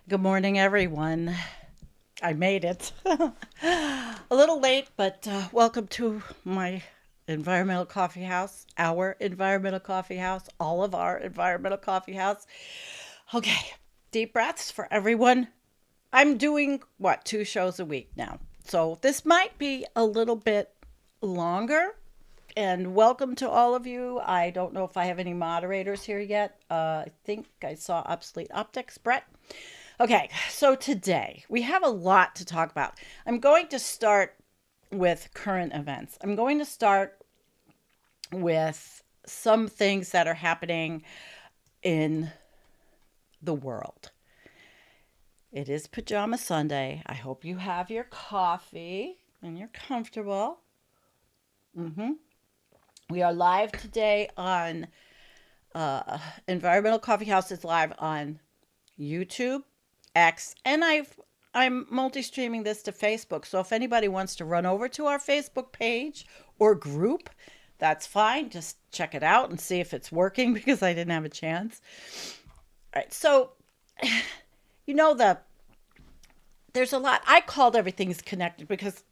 Good morning, everyone. I made it. A little late, but welcome to my environmental coffee house, our environmental coffee house, all of our environmental coffee house. Okay, deep breaths for everyone. I'm doing what, 2 shows a week now. So this might be a little bit longer. And welcome to all of you. I don't know if I have any moderators here yet. I think I saw Obsolete Optics. Brett. Okay, so today we have a lot to talk about. I'm going to start with current events. I'm going to start with some things that are happening in the world. It is Pajama Sunday. I hope you have your coffee and you're comfortable. Mm-hmm. We are live today on Environmental Coffee House is live on YouTube, X, and I'm multi-streaming this to Facebook. So if anybody wants to run over to our Facebook page or group, that's fine. Just check it out and see if it's working because I didn't have a chance. All right. So there's a lot. I called everything's connected because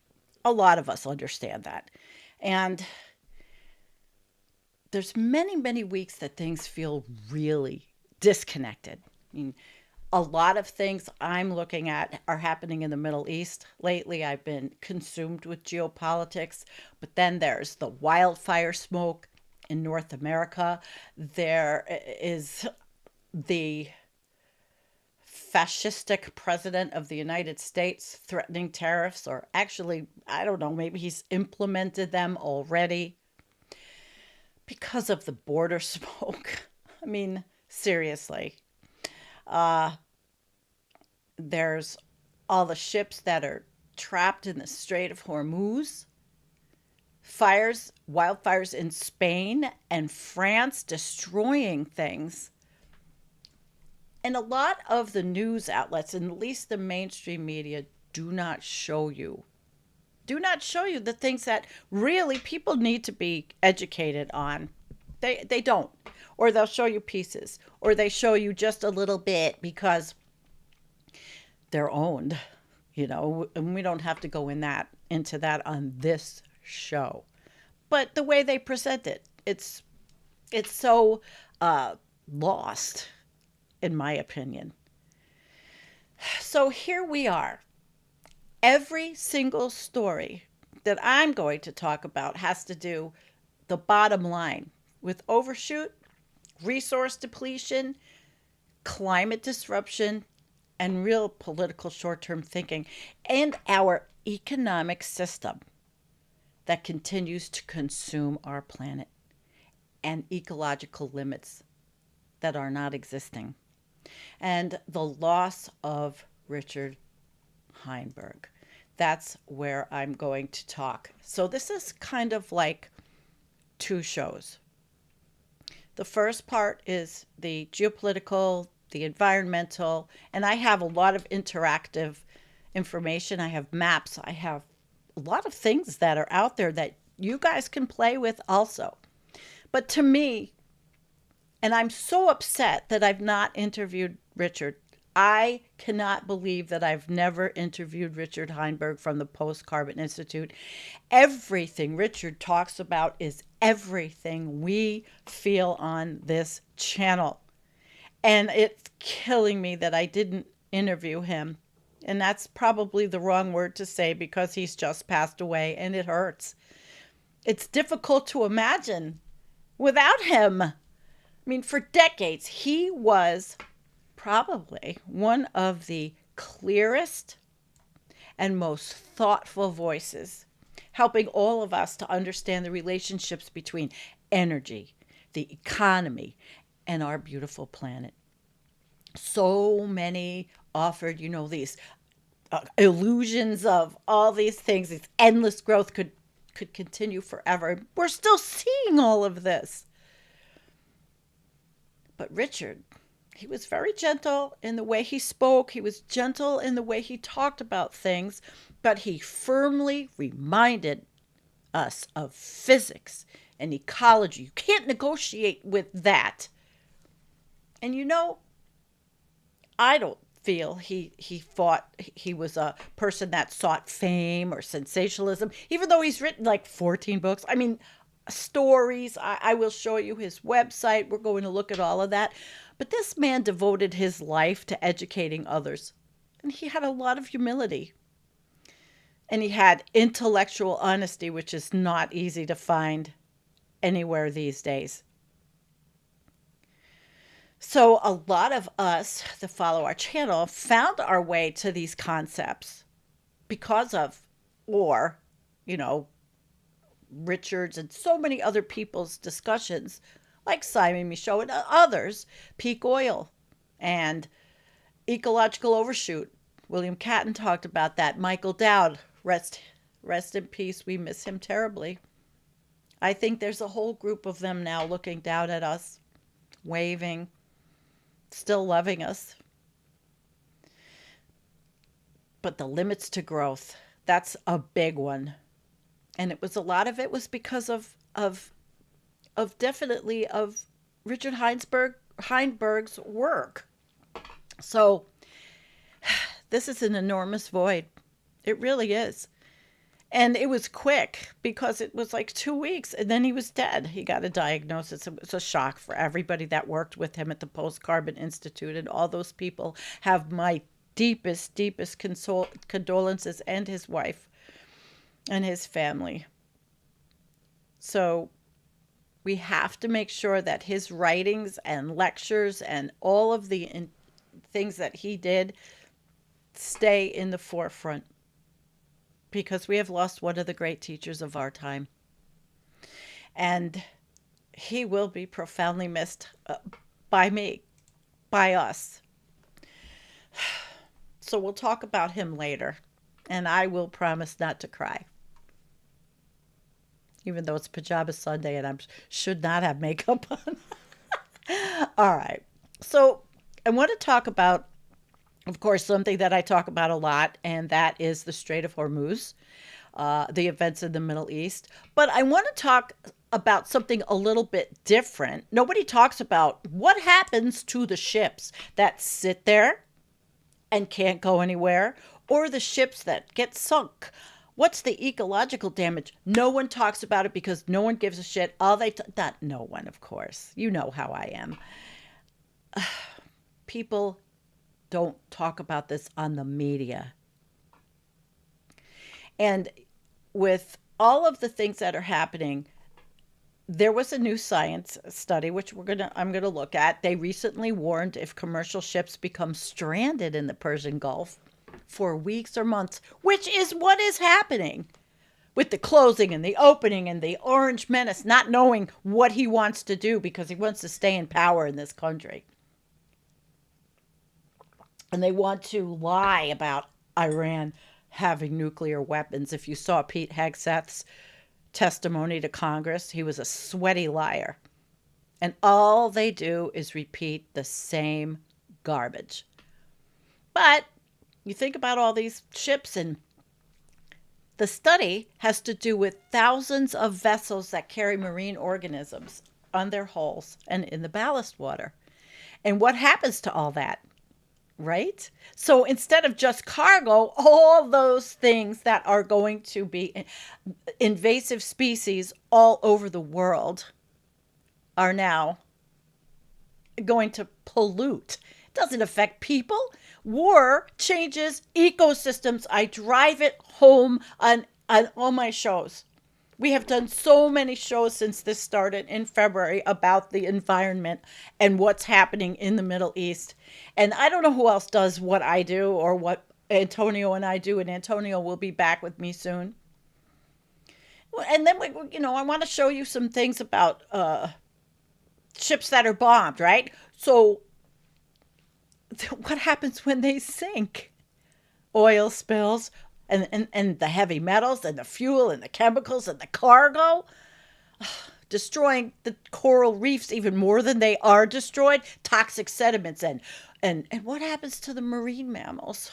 a lot of us understand that. And there's many weeks that things feel really disconnected. I mean, a lot of things I'm looking at are happening in the Middle East. Lately, I've been consumed with geopolitics, but then there's the wildfire smoke in North America. There is the fascistic president of the United States threatening tariffs, or actually, I don't know, maybe he's implemented them already because of the border smoke. I mean, seriously. Uh, there's all the ships that are trapped in the Strait of Hormuz, wildfires in Spain and France destroying things. And a lot of the news outlets, and at least the mainstream media, do not show you the things that really people need to be educated on. They don't. Or they'll show you pieces, or they show you just a little bit because they're owned, and we don't have to go into that on this show. But the way they present it, it's so lost, in my opinion. So here we are. Every single story that I'm going to talk about has to do the bottom line with overshoot, resource depletion, climate disruption, and real political short term thinking, and our economic system that continues to consume our planet, and ecological limits that are not existing, and the loss of Richard Heinberg. That's where I'm going to talk. So this is kind of like 2 shows. The first part is the geopolitical, the environmental, and I have a lot of interactive information. I have maps. I have a lot of things that are out there that you guys can play with also. But to me, and I'm so upset that I've not interviewed Richard. I cannot believe that I've never interviewed Richard Heinberg from the Post Carbon Institute. Everything Richard talks about is everything we feel on this channel. And it's killing me that I didn't interview him. And that's probably the wrong word to say because he's just passed away and it hurts. It's difficult to imagine without him. I mean, for decades, he was probably one of the clearest and most thoughtful voices, helping all of us to understand the relationships between energy, the economy, and our beautiful planet. So many offered, these illusions of all these things, this endless growth could continue forever. We're still seeing all of this. But Richard, he was very gentle in the way he spoke. He was gentle in the way he talked about things, but he firmly reminded us of physics and ecology. You can't negotiate with that. And I don't feel he was a person that sought fame or sensationalism, even though he's written like 14 books. I mean, stories. I will show you his website. We're going to look at all of that. But this man devoted his life to educating others. And he had a lot of humility. And he had intellectual honesty, which is not easy to find anywhere these days. So a lot of us that follow our channel found our way to these concepts because of, or, Richard's and so many other people's discussions, like Simon Michaud and others, peak oil and ecological overshoot. William Catton talked about that. Michael Dowd, rest in peace. We miss him terribly. I think there's a whole group of them now looking down at us, waving, still loving us. But the limits to growth, that's a big one. And a lot of it was because of definitely of Richard Heinberg's work. So this is an enormous void. It really is. And it was quick because it was like 2 weeks and then he was dead. He got a diagnosis. It was a shock for everybody that worked with him at the Post-Carbon Institute. And all those people have my deepest condolences, and his wife and his family. So we have to make sure that his writings and lectures and all of the things that he did stay in the forefront, because we have lost one of the great teachers of our time. And he will be profoundly missed by me, by us. So we'll talk about him later. And I will promise not to cry. Even though it's Pajama Sunday and I should not have makeup on. All right. So I want to talk about, of course, something that I talk about a lot, and that is the Strait of Hormuz, the events in the Middle East. But I want to talk about something a little bit different. Nobody talks about what happens to the ships that sit there and can't go anywhere, or the ships that get sunk. What's the ecological damage? No one talks about it because no one gives a shit. Not no one, of course. You know how I am. People don't talk about this on the media. And with all of the things that are happening, there was a new science study, which I'm gonna look at. They recently warned if commercial ships become stranded in the Persian Gulf for weeks or months, which is what is happening with the closing and the opening and the Orange Menace not knowing what he wants to do because he wants to stay in power in this country. And they want to lie about Iran having nuclear weapons. If you saw Pete Hegseth's testimony to Congress, he was a sweaty liar. And all they do is repeat the same garbage. But you think about all these ships, and the study has to do with thousands of vessels that carry marine organisms on their hulls and in the ballast water. And what happens to all that? Right? So instead of just cargo, all those things that are going to be invasive species all over the world are now going to pollute. It doesn't affect people. War changes ecosystems. I drive it home on all my shows. We have done so many shows since this started in February about the environment and what's happening in the Middle East. And I don't know who else does what I do or what Antonio and I do, and Antonio will be back with me soon. And then, I want to show you some things about ships that are bombed, right? So what happens when they sink? Oil spills. And the heavy metals and the fuel and the chemicals and the cargo, destroying the coral reefs even more than they are destroyed. Toxic sediments and what happens to the marine mammals?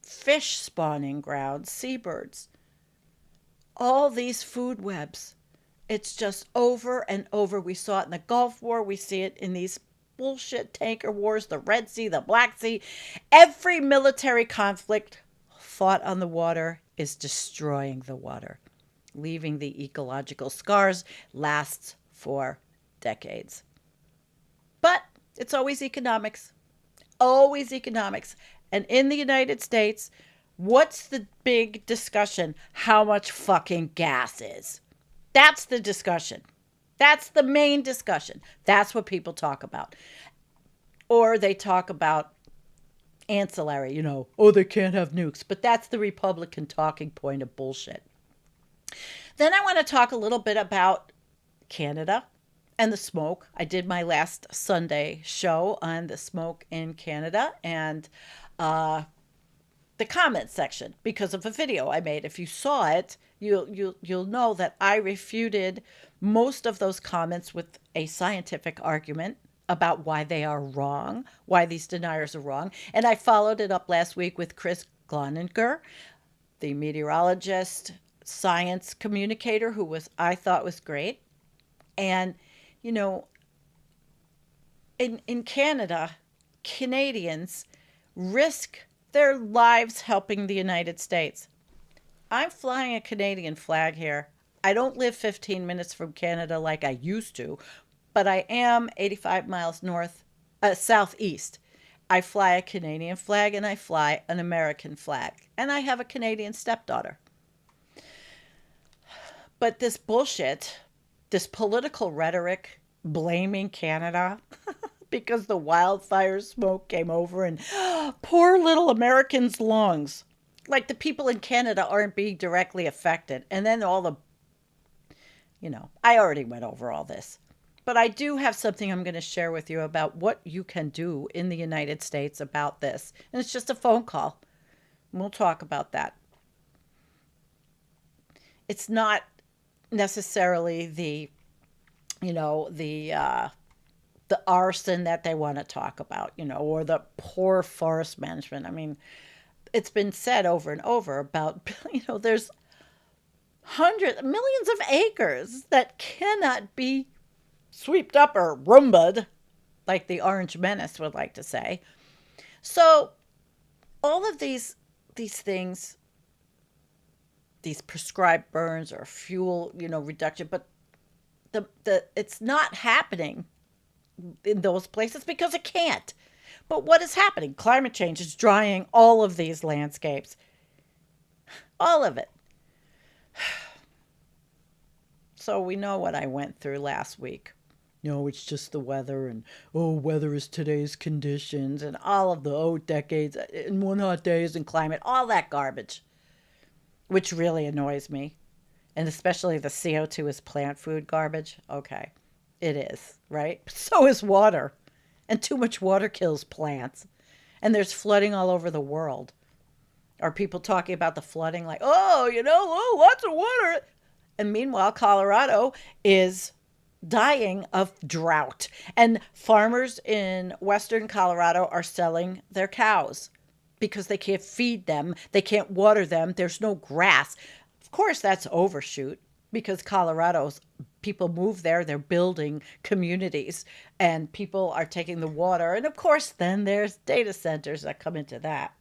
Fish spawning grounds, seabirds. All these food webs. It's just over and over. We saw it in the Gulf War. We see it in these bullshit tanker wars, the Red Sea, the Black Sea. Every military conflict fought on the water is destroying the water, leaving the ecological scars lasts for decades. But it's always economics. Always economics. And in the United States, what's the big discussion? How much fucking gas is. That's the discussion. That's the main discussion. That's what people talk about. Or they talk about ancillary, oh, they can't have nukes. But that's the Republican talking point of bullshit. Then I want to talk a little bit about Canada and the smoke. I did my last Sunday show on the smoke in Canada and the comment section because of a video I made. If you saw it, you'll know that I refuted most of those comments with a scientific argument about why they are wrong, why these deniers are wrong. And I followed it up last week with Chris Gloninger, the meteorologist, science communicator I thought was great. And, in Canada, Canadians risk their lives helping the United States. I'm flying a Canadian flag here. I don't live 15 minutes from Canada like I used to, but I am 85 miles southeast. I fly a Canadian flag and I fly an American flag. And I have a Canadian stepdaughter. But this bullshit, this political rhetoric blaming Canada because the wildfire smoke came over and poor little Americans' lungs. Like the people in Canada aren't being directly affected. And then all the, I already went over all this. But I do have something I'm going to share with you about what you can do in the United States about this. And it's just a phone call. We'll talk about that. It's not necessarily the arson that they want to talk about, or the poor forest management. I mean, it's been said over and over about, there's millions of acres that cannot be swept up or Roomba'd, like the Orange Menace would like to say. So all of these things, these prescribed burns or fuel, reduction, but it's not happening in those places because it can't. But what is happening? Climate change is drying all of these landscapes. All of it. So we know what I went through last week. It's just the weather and, weather is today's conditions and all of the, decades and one hot days and climate, all that garbage, which really annoys me. And especially the CO2 is plant food garbage. Okay, it is, right? So is water. And too much water kills plants. And there's flooding all over the world. Are people talking about the flooding like, lots of water. And meanwhile, Colorado is dying of drought. And farmers in western Colorado are selling their cows because they can't feed them. They can't water them. There's no grass. Of course, that's overshoot because Colorado's people move there. They're building communities and people are taking the water. And of course, then there's data centers that come into that.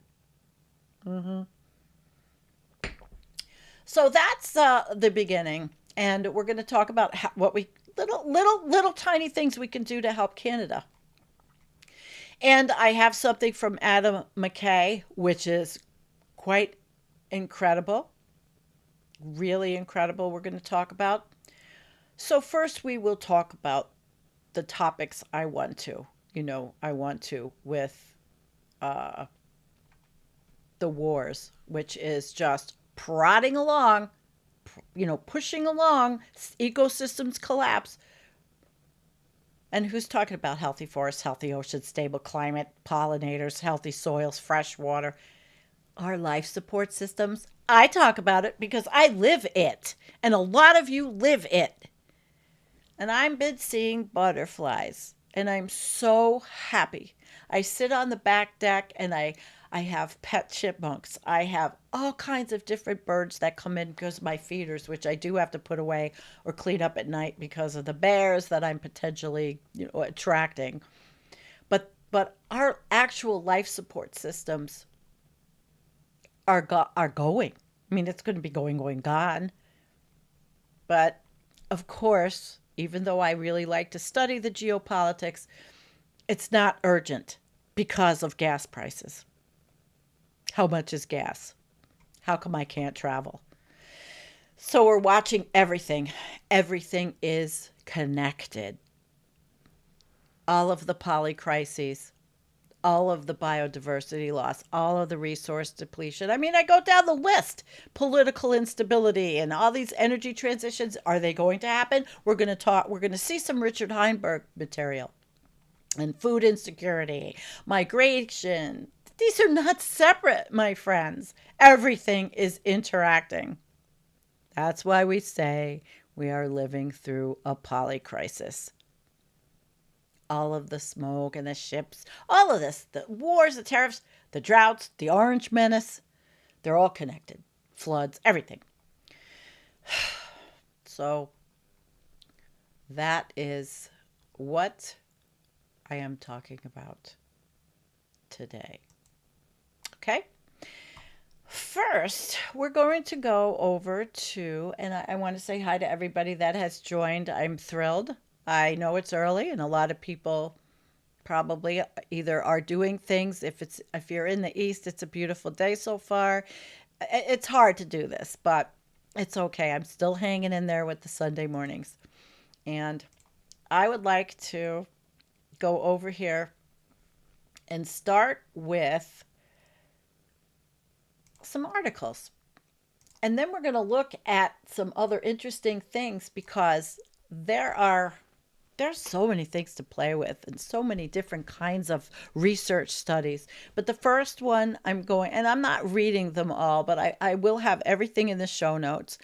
So that's the beginning. And we're going to talk about what we little tiny things we can do to help Canada. And I have something from Adam McKay, which is quite incredible. Really incredible we're going to talk about. So first we will talk about the topics I want to with the wars, which is just prodding along, pushing along, ecosystems collapse. And who's talking about healthy forests, healthy oceans, stable climate, pollinators, healthy soils, fresh water, our life support systems? I talk about it because I live it. And a lot of you live it. And I've been seeing butterflies. And I'm so happy. I sit on the back deck and I have pet chipmunks. I have all kinds of different birds that come in because of my feeders, which I do have to put away or clean up at night because of the bears that I'm potentially attracting. But our actual life support systems are going. I mean, it's going to be going, gone. But of course, even though I really like to study the geopolitics, it's not urgent because of gas prices. How much is gas? How come I can't travel? So we're watching everything. Everything is connected. All of the polycrises, all of the biodiversity loss, all of the resource depletion. I mean, I go down the list. Political instability and all these energy transitions. Are they going to happen? We're going to see some Richard Heinberg material. And food insecurity, migration. These are not separate, my friends. Everything is interacting. That's why we say we are living through a polycrisis. All of the smoke and the ships, all of this, the wars, the tariffs, the droughts, the orange menace, they're all connected. Floods, everything. So that is what I am talking about today. Okay? First, we're going to go over to, and I want to say hi to everybody that has joined. I'm thrilled. I know it's early, and a lot of people probably either are doing things. If you're in the East, it's a beautiful day so far. It's hard to do this, but it's okay. I'm still hanging in there with the Sunday mornings. And I would like to go over here and start with some articles. And then we're going to look at some other interesting things because there's so many things to play with and so many different kinds of research studies. But the first one and I'm not reading them all, but I will have everything in the show notes.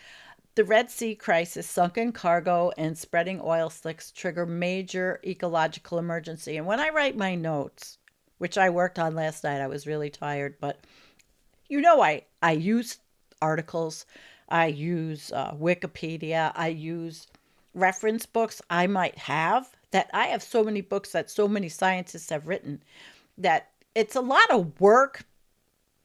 The Red Sea crisis, sunken cargo and spreading oil slicks trigger major ecological emergency. And when I write my notes, which I worked on last night, I was really tired, but I use articles, I use Wikipedia, I use reference books I might have. That I have so many books that so many scientists have written that it's a lot of work,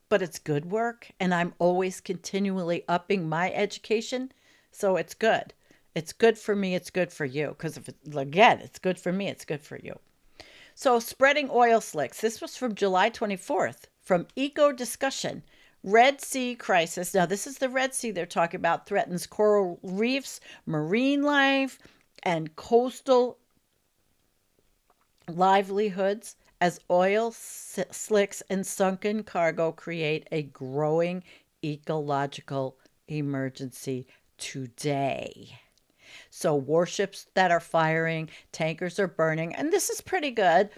but it's good work. And I'm always continually upping my education. So it's good. It's good for me. It's good for you. Because it's good for me. It's good for you. So spreading oil slicks. This was from July 24th from Eco Discussion. Red Sea crisis. Now, this is the Red Sea they're talking about. Threatens coral reefs, marine life, and coastal livelihoods as oil slicks and sunken cargo create a growing ecological emergency today. So warships that are firing, tankers are burning, and this is pretty good.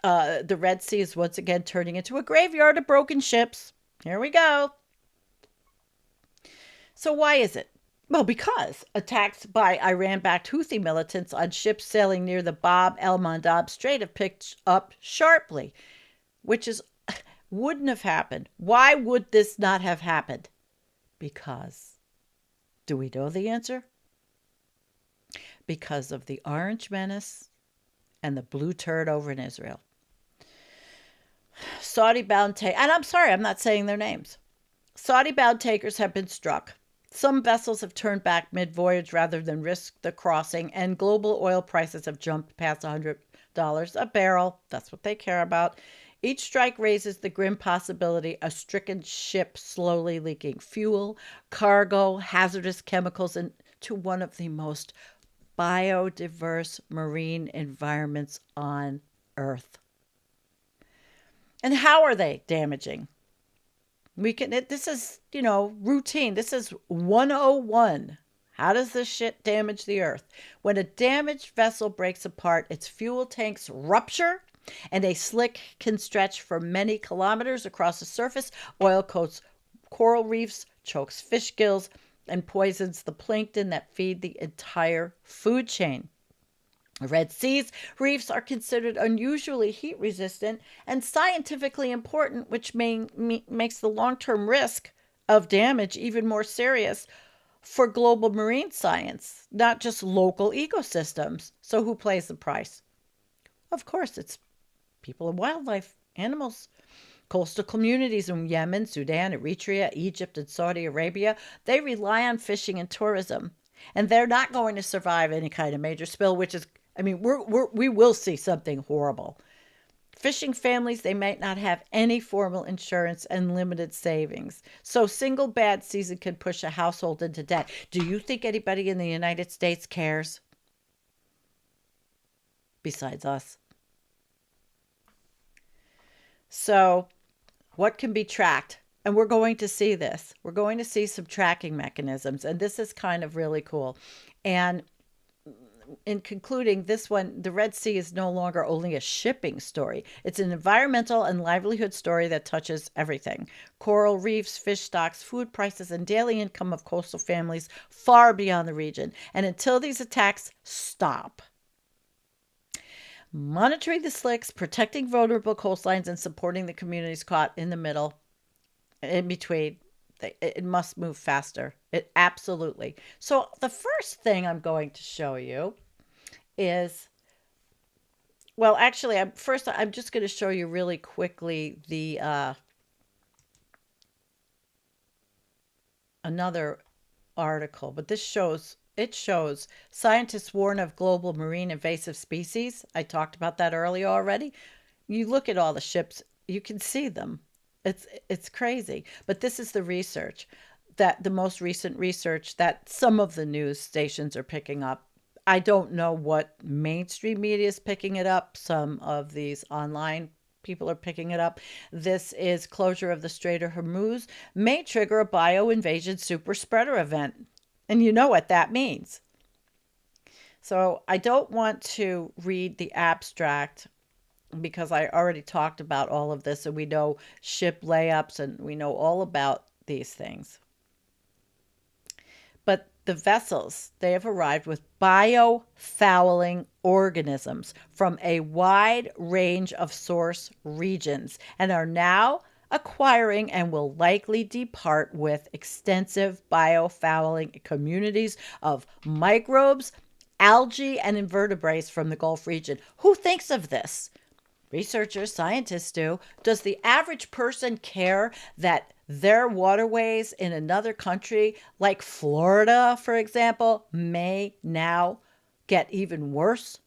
The Red Sea is once again turning into a graveyard of broken ships. Here we go. So why is it? Well, because attacks by Iran-backed Houthi militants on ships sailing near the Bab el-Mandab Strait have picked up sharply, which wouldn't have happened. Why would this not have happened? Because, do we know the answer? Because of the orange menace and the blue turd over in Israel. Saudi-bound and I'm sorry, I'm not saying their names. Saudi-bound tankers have been struck. Some vessels have turned back mid-voyage rather than risk the crossing, and global oil prices have jumped past $100 a barrel. That's what they care about. Each strike raises the grim possibility of stricken ship slowly leaking fuel, cargo, hazardous chemicals into one of the most biodiverse marine environments on Earth. And how are they damaging? This is, routine. This is 101. How does this shit damage the Earth? When a damaged vessel breaks apart, its fuel tanks rupture and a slick can stretch for many kilometers across the surface. Oil coats coral reefs, chokes fish gills, and poisons the plankton that feed the entire food chain. Red Sea's reefs are considered unusually heat resistant and scientifically important, which makes the long-term risk of damage even more serious for global marine science, not just local ecosystems. So who pays the price? Of course, it's people and wildlife, animals. Coastal communities in Yemen, Sudan, Eritrea, Egypt, and Saudi Arabia, they rely on fishing and tourism. And they're not going to survive any kind of major spill, which is, I mean, we will see something horrible. Fishing families, they might not have any formal insurance and limited savings. So single bad season can push a household into debt. Do you think anybody in the United States cares? Besides us. So what can be tracked? And we're going to see this. We're going to see some tracking mechanisms. And this is kind of really cool. And in concluding, this one, the Red Sea is no longer only a shipping story. It's an environmental and livelihood story that touches everything. Coral reefs, fish stocks, food prices, and daily income of coastal families far beyond the region. And until these attacks stop, monitoring the slicks, protecting vulnerable coastlines, and supporting the communities caught in the middle, in between, it must move faster. It absolutely. So the first thing I'm going to show you is, well, actually, I'm just going to show you really quickly the another article, but this shows. It shows scientists warn of global marine invasive species. I talked about that earlier already. You look at all the ships, you can see them. It's crazy. But this is the research, that the most recent research that some of the news stations are picking up. I don't know what mainstream media is picking it up. Some of these online people are picking it up. This is closure of the Strait of Hormuz may trigger a bioinvasion super spreader event. And you know what that means. So I don't want to read the abstract because I already talked about all of this, and we know ship layups and we know all about these things. But the vessels, they have arrived with biofouling organisms from a wide range of source regions and are now acquiring and will likely depart with extensive biofouling communities of microbes, algae, and invertebrates from the Gulf region. Who thinks of this? Researchers, scientists do. Does the average person care that their waterways in another country, like Florida, for example, may now get even worse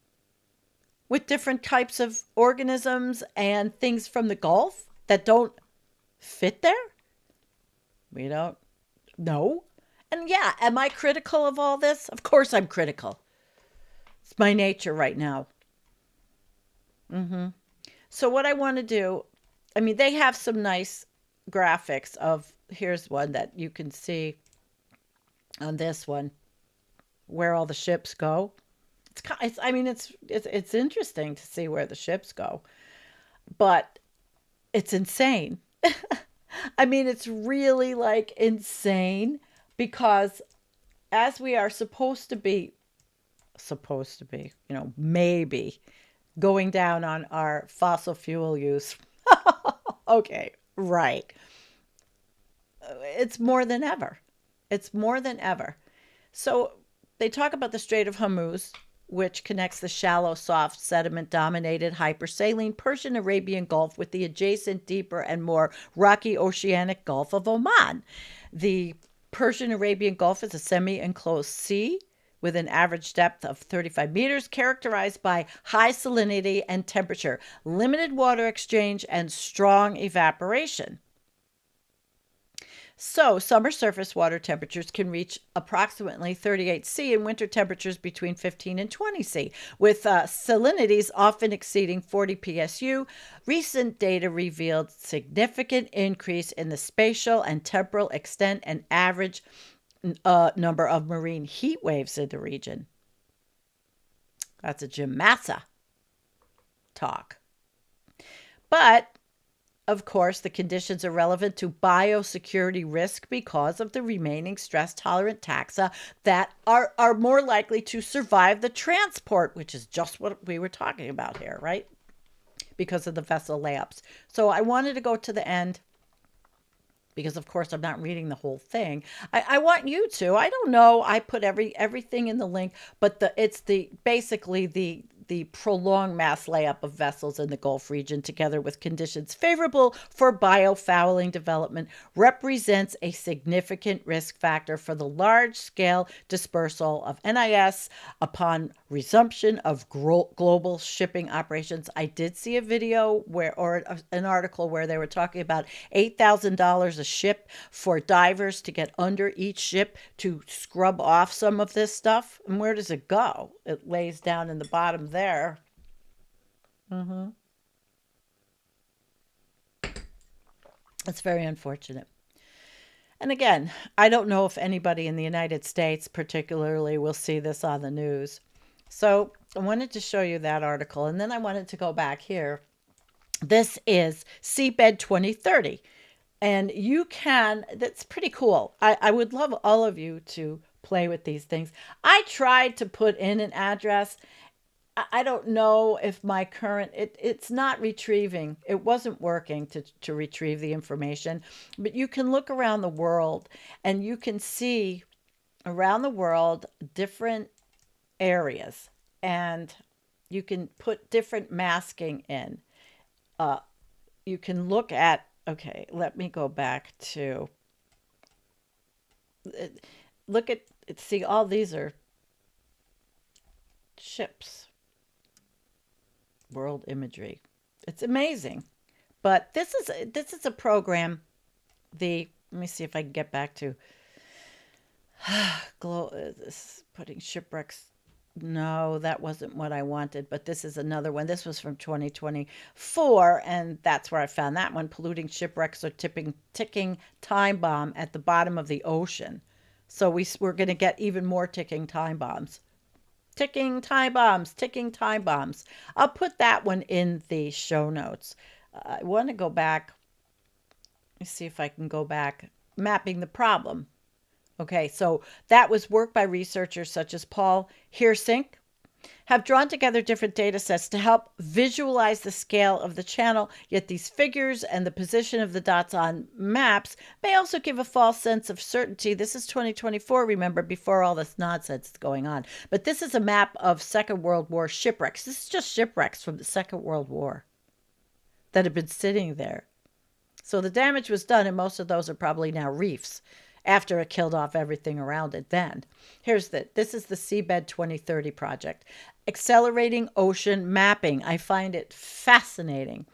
with different types of organisms and things from the Gulf that don't fit there? We don't know. And yeah, am I critical of all this? Of course I'm critical. It's my nature right now. So what I want to do, I mean, they have some nice graphics of, here's one that you can see on this one, where all the ships go. It's interesting to see where the ships go, but it's insane. I mean, it's really like insane because as we are supposed to be, maybe going down on our fossil fuel use. Okay, right. It's more than ever. It's more than ever. So they talk about the Strait of Hormuz, which connects the shallow, soft, sediment-dominated, hypersaline Persian Arabian Gulf with the adjacent, deeper, and more rocky oceanic Gulf of Oman. The Persian Arabian Gulf is a semi-enclosed sea with an average depth of 35 meters, characterized by high salinity and temperature, limited water exchange, and strong evaporation. So, summer surface water temperatures can reach approximately 38 C and winter temperatures between 15 and 20 C, with salinities often exceeding 40 PSU. Recent data revealed significant increase in the spatial and temporal extent and average number of marine heat waves in the region. That's a Jim Massa talk. But of course, the conditions are relevant to biosecurity risk because of the remaining stress-tolerant taxa that are more likely to survive the transport, which is just what we were talking about here, right? Because of the vessel layups. So I wanted to go to the end because, of course, I'm not reading the whole thing. I want you to. I don't know. I put everything in the link, but it's basically the prolonged mass layup of vessels in the Gulf region, together with conditions favorable for biofouling development, represents a significant risk factor for the large-scale dispersal of NIS upon resumption of global shipping operations. I did see a video or an article where they were talking about $8,000 a ship for divers to get under each ship to scrub off some of this stuff. And where does it go? It lays down in the bottom there. It's very unfortunate. And again, I don't know if anybody in the United States particularly will see this on the news. So I wanted to show you that article, and then I wanted to go back here. This is Seabed 2030. And you can, that's pretty cool. I would love all of you to play with these things. I tried to put in an address. I don't know if my current, it's not retrieving. It wasn't working to retrieve the information. But you can look around the world and you can see around the world different areas. And you can put different masking in. You can look at, okay, let me go back to, look at, see, all these are ships. World imagery. It's amazing. But this is a program, let me see if I can get back to, this putting shipwrecks. No, that wasn't what I wanted, but this is another one. This was from 2024, and that's where I found that one. Polluting shipwrecks are ticking time bomb at the bottom of the ocean. So we're going to get even more ticking time bombs. Ticking time bombs, ticking time bombs. I'll put that one in the show notes. I want to go back. Let me see if I can go back. Mapping the problem. Okay, so that was work by researchers such as Paul Heersink, have drawn together different data sets to help visualize the scale of the channel, yet these figures and the position of the dots on maps may also give a false sense of certainty. This is 2024, remember, before all this nonsense is going on. But this is a map of Second World War shipwrecks. This is just shipwrecks from the Second World War that have been sitting there. So the damage was done, and most of those are probably now reefs, after it killed off everything around it then. This is the Seabed 2030 project. Accelerating ocean mapping. I find it fascinating.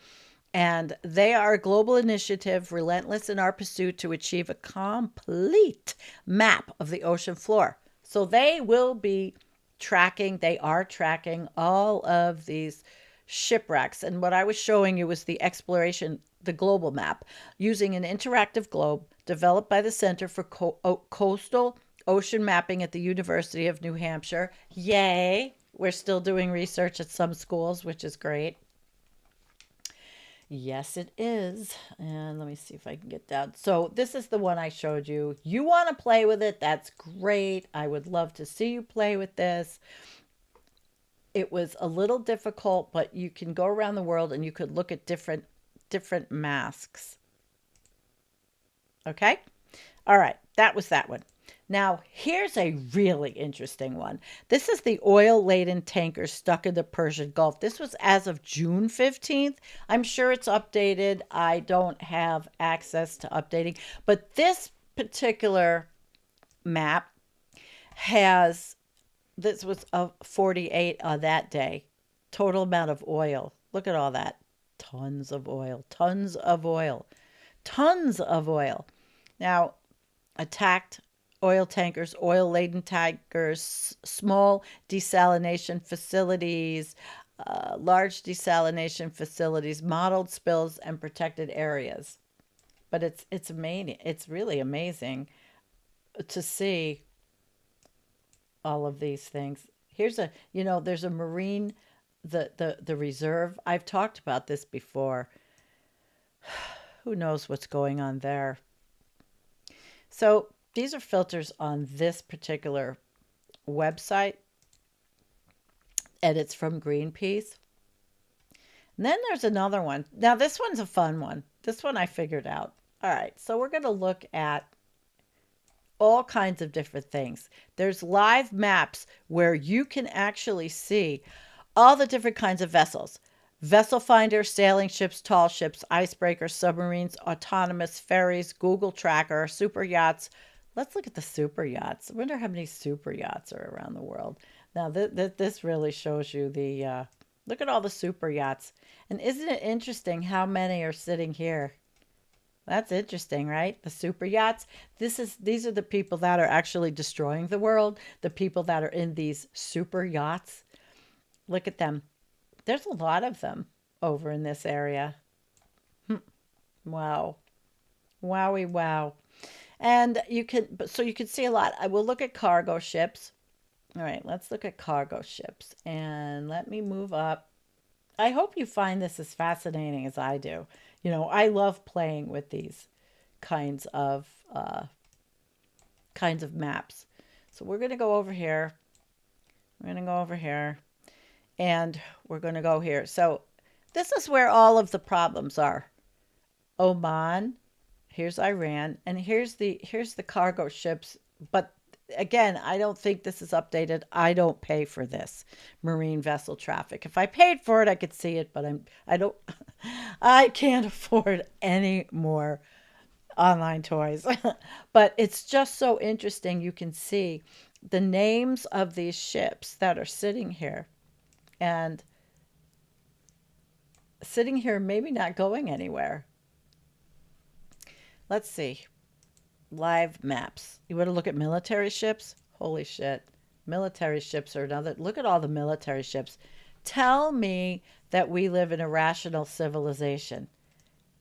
And they are a global initiative, relentless in our pursuit to achieve a complete map of the ocean floor. So they will be they are tracking all of these shipwrecks. And what I was showing you was the exploration, the global map, using an interactive globe developed by the Center for Coastal Ocean Mapping at the University of New Hampshire. Yay! We're still doing research at some schools, which is great. Yes, it is. And let me see if I can get down. So this is the one I showed you. You want to play with it? That's great. I would love to see you play with this. It was a little difficult, but you can go around the world and you could look at different masks. Okay? All right. That was that one. Now, here's a really interesting one. This is the oil-laden tanker stuck in the Persian Gulf. This was as of June 15th. I'm sure it's updated. I don't have access to updating. But this particular map this was a 48 on that day. Total amount of oil. Look at all that. Tons of oil. Tons of oil. Tons of oil. Now, attacked oil tankers, oil-laden tankers, small desalination facilities, large desalination facilities, modeled spills, and protected areas. But it's amazing. It's really amazing to see all of these things. Here's there's a marine, the reserve. I've talked about this before. Who knows what's going on there? So these are filters on this particular website, and it's from Greenpeace. And then there's another one. Now, this one's a fun one. This one I figured out. All right, so we're going to look at all kinds of different things. There's live maps where you can actually see all the different kinds of vessels. Vessel finders, sailing ships, tall ships, icebreakers, submarines, autonomous ferries, Google tracker, super yachts. Let's look at the super yachts. I wonder how many super yachts are around the world. Now, this really shows you the, look at all the super yachts. And isn't it interesting how many are sitting here? That's interesting, right? The super yachts. These are the people that are actually destroying the world, the people that are in these super yachts. Look at them. There's a lot of them over in this area. Wow. Wowie wow. And you can see a lot. I will look at cargo ships. All right, let's look at cargo ships. And let me move up. I hope you find this as fascinating as I do. You know, I love playing with these kinds of maps. So we're going to go over here. We're going to go over here. And we're going to go here. So this is where all of the problems are. Oman, here's Iran, and here's the cargo ships. But again, I don't think this is updated. I don't pay for this marine vessel traffic. If I paid for it, I could see it, but I can't afford any more online toys. But it's just so interesting. You can see the names of these ships that are sitting here. And sitting here, maybe not going anywhere. Let's see. Live maps. You want to look at military ships? Holy shit. Military ships are another. Look at all the military ships. Tell me that we live in a rational civilization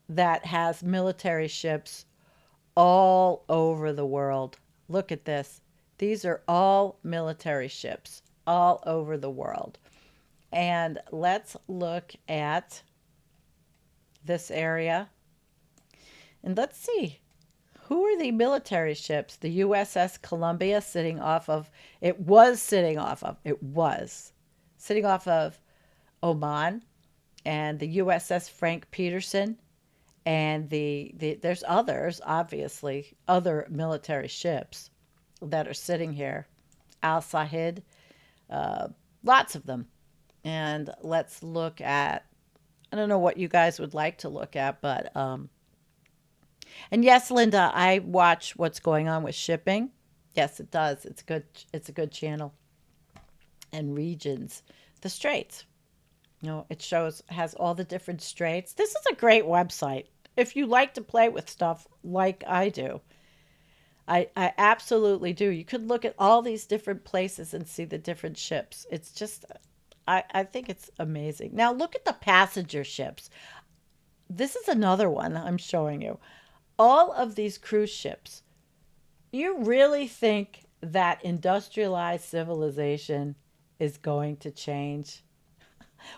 that has military ships all over the world. Look at this. These are all military ships all over the world. And let's look at this area. And let's see. Who are the military ships? The USS Columbia sitting off of Oman, and the USS Frank Peterson, and there's others, obviously, other military ships that are sitting here. Al Sahid, lots of them. And let's look at, I don't know what you guys would like to look at, but, and yes, Linda, I watch what's going on with shipping. Yes, it does. It's good. It's a good channel. And regions, the straits. You know, it has all the different straits. This is a great website. If you like to play with stuff like I do. I absolutely do. You could look at all these different places and see the different ships. It's just, I think it's amazing. Now look at the passenger ships. This is another one I'm showing you. All of these cruise ships. You really think that industrialized civilization is going to change?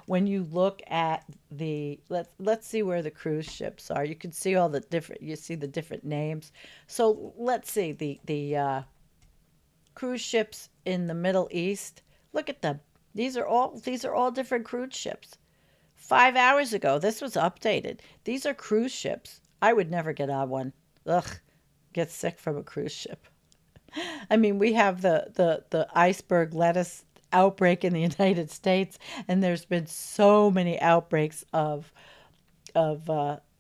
When you look at let's see where the cruise ships are. You can see all the different, you see the different names. So let's see the cruise ships in the Middle East. Look at them. These are all different cruise ships. 5 hours ago, this was updated. These are cruise ships. I would never get on one. Ugh, get sick from a cruise ship. I mean, we have the iceberg lettuce outbreak in the United States, and there's been so many outbreaks of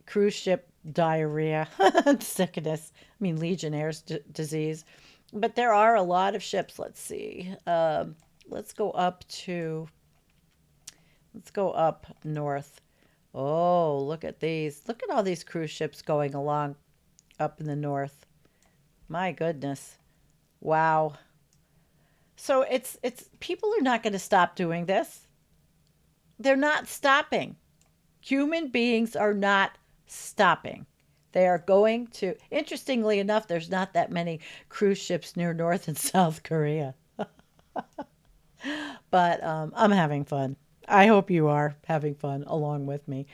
cruise ship diarrhea, sickness. I mean, Legionnaire's disease. But there are a lot of ships. Let's see. Let's go up north. Oh, look at these. Look at all these cruise ships going along up in the north. My goodness. Wow. So it's people are not going to stop doing this. They're not stopping. Human beings are not stopping. They are going to, interestingly enough, there's not that many cruise ships near North and South Korea. But I'm having fun. I hope you are having fun along with me.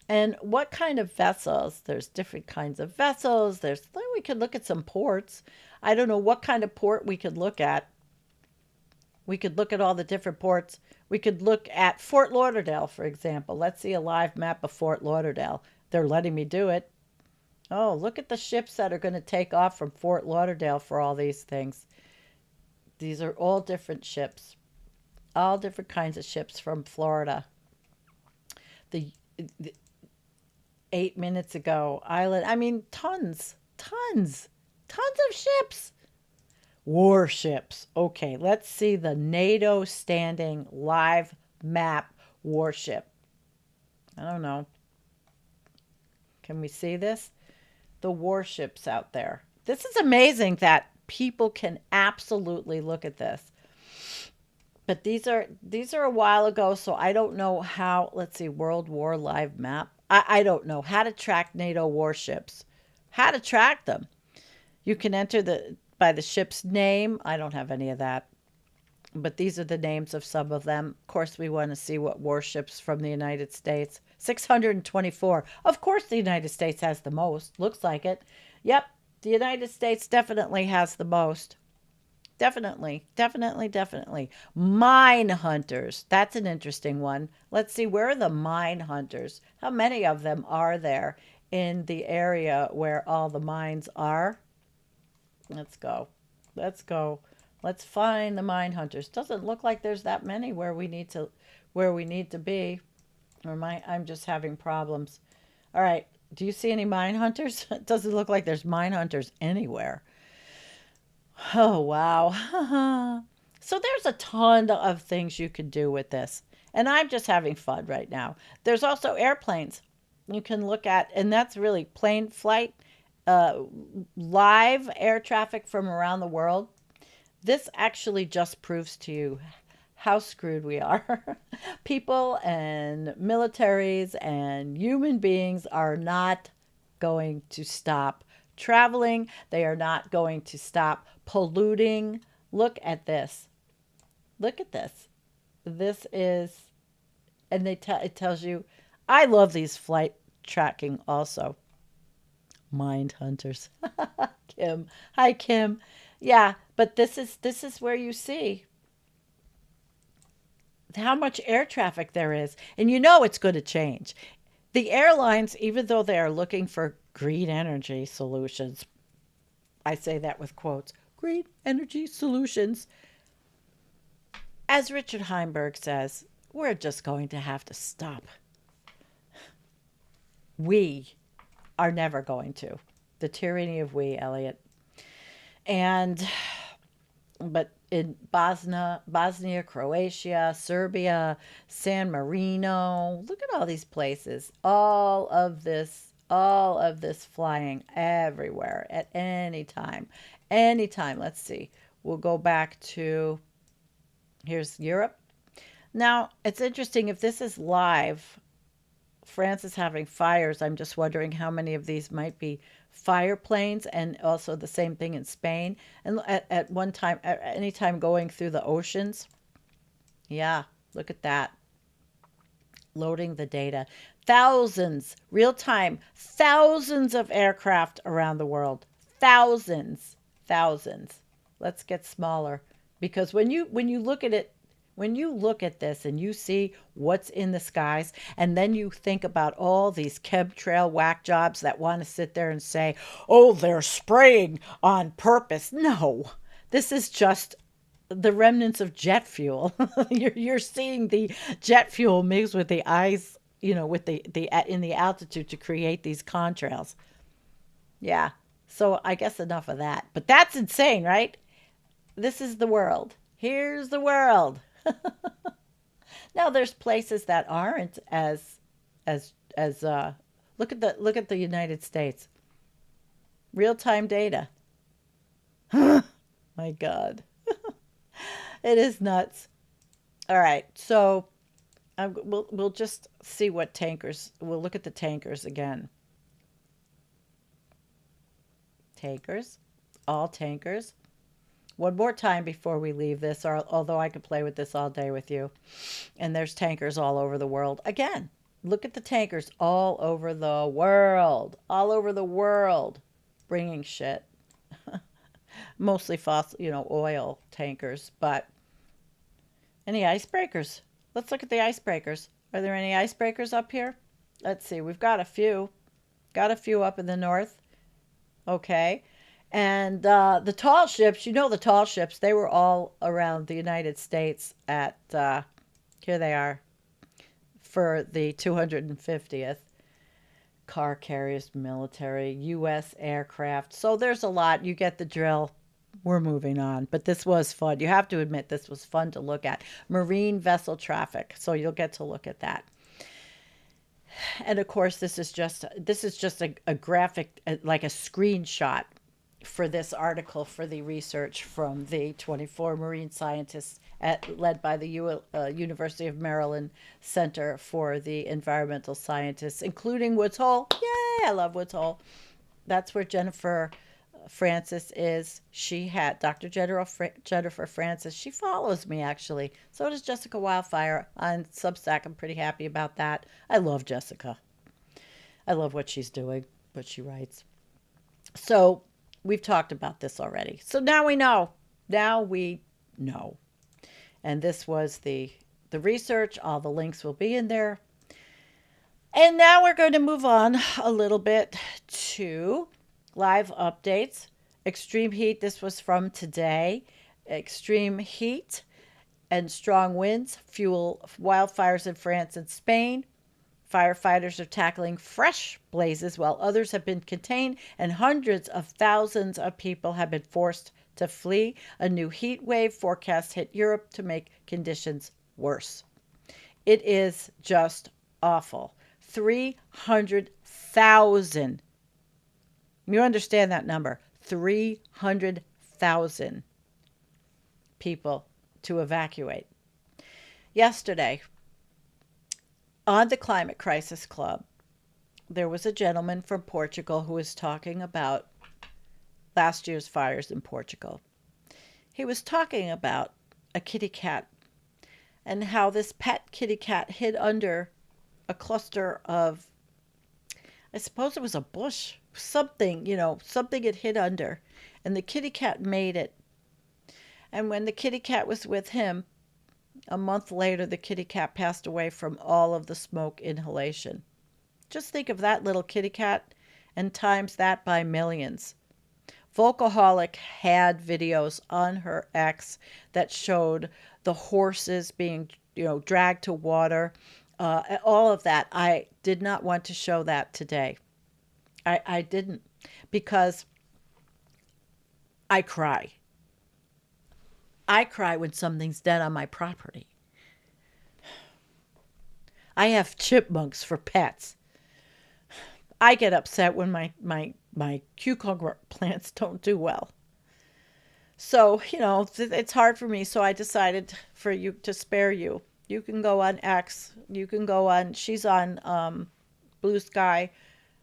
And what kind of vessels? There's different kinds of vessels. We could look at some ports. I don't know what kind of port we could look at. We could look at all the different ports. We could look at Fort Lauderdale, for example. Let's see a live map of Fort Lauderdale. They're letting me do it. Oh, look at the ships that are going to take off from Fort Lauderdale for all these things. These are all different ships. All different kinds of ships from Florida. The, the 8 minutes ago, island. I mean, tons of ships. Warships. Okay, let's see the NATO standing live map warship. I don't know. Can we see this? The warships out there. This is amazing that people can absolutely look at this. But these are a while ago, so I don't know how. Let's see, World War live map. I don't know how to track NATO warships. How to track them. You can enter the by the ship's name. I don't have any of that. But these are the names of some of them. Of course, we want to see what warships from the United States. 624. Of course, the United States has the most. Looks like it. Yep, the United States definitely has the most. Definitely, definitely, definitely. Mine hunters. That's an interesting one. Let's see, where are the mine hunters? How many of them are there in the area where all the mines are? Let's go. Let's go. Let's find the mine hunters. Doesn't look like there's that many where we need to be. Or I'm just having problems. All right. Do you see any mine hunters? It doesn't look like there's mine hunters anywhere. Oh, wow. So there's a ton of things you can do with this. And I'm just having fun right now. There's also airplanes you can look at, and that's really plane flight, uh, live air traffic from around the world. This actually just proves to you how screwed we are. People and militaries and human beings are not going to stop traveling. They are not going to stop polluting. Look at this. Look at this. This is, and it tells you, I love these flight tracking also. Mind hunters. Kim. Hi, Kim. Yeah, but this is where you see how much air traffic there is. And you know it's going to change. The airlines, even though they are looking for green energy solutions, I say that with quotes, green energy solutions, as Richard Heinberg says, we're just going to have to stop. We are never going to. The tyranny of we, Elliot. And but in Bosnia, Croatia, Serbia, San Marino, look at all these places. All of this flying everywhere at any time. Anytime. Let's see. We'll go back to here's Europe. Now, it's interesting if this is live. France is having fires. I'm just wondering how many of these might be fire planes, and also the same thing in Spain. And at one time, at any time going through the oceans. Yeah, look at that. Loading the data. Thousands, real time, thousands of aircraft around the world. Thousands, thousands. Let's get smaller. Because when you look at it, when you look at this and you see what's in the skies, and then you think about all these chemtrail whack jobs that want to sit there and say, oh, they're spraying on purpose. No, this is just the remnants of jet fuel. You're seeing the jet fuel mixed with the ice, with the in the altitude to create these contrails. Yeah. So I guess enough of that. But that's insane, right? This is the world. Here's the world. Now there's places that aren't as look at the United States. Real-time data. My God. It is nuts. All right. So we'll just see what tankers. We'll look at the tankers again. Tankers. All tankers. One more time before we leave this, although I could play with this all day with you. And there's tankers all over the world. Again, look at the tankers all over the world. All over the world. Bringing shit. Mostly fossil, oil tankers. But any icebreakers? Let's look at the icebreakers. Are there any icebreakers up here? Let's see. We've got a few. Got a few up in the north. Okay. And the tall ships, the tall ships, they were all around the United States at, here they are, for the 250th. Car carriers, military, U.S. aircraft. So there's a lot. You get the drill. We're moving on. But this was fun. You have to admit this was fun to look at. Marine vessel traffic. So you'll get to look at that. And of course, this is just a graphic, like a screenshot for this article for the research from the 24 marine scientists led by the University of Maryland Center for the Environmental Scientists, including Woods Hole. Yay! I love Woods Hole. That's where Jennifer Francis is. She had Jennifer Francis. She follows me actually. So does Jessica Wildfire on Substack. I'm pretty happy about that. I love Jessica. I love what she's doing, what she writes. So we've talked about this already. So now we know. Now we know. And this was the research. All the links will be in there. And now we're going to move on a little bit to live updates. Extreme heat. This was from today. Extreme heat and strong winds fuel wildfires in France and Spain. Firefighters are tackling fresh blazes while others have been contained, and hundreds of thousands of people have been forced to flee. A new heat wave forecast hit Europe to make conditions worse. It is just awful. 300,000. You understand that number. 300,000 people to evacuate. Yesterday, on the Climate Crisis Club, there was a gentleman from Portugal who was talking about last year's fires in Portugal. He was talking about a kitty cat and how this pet kitty cat hid under a cluster of, I suppose it was a bush, something, something it hid under. And the kitty cat made it. And when the kitty cat was with him, a month later, the kitty cat passed away from all of the smoke inhalation. Just think of that little kitty cat and times that by millions. Vocaholic had videos on her X that showed the horses being, dragged to water. All of that. I did not want to show that today. I didn't, because I cry. I cry when something's dead on my property. I have chipmunks for pets. I get upset when my cucumber plants don't do well. So, it's hard for me. So I decided for you to spare you. You can go on X. You can go on, she's on Blue Sky.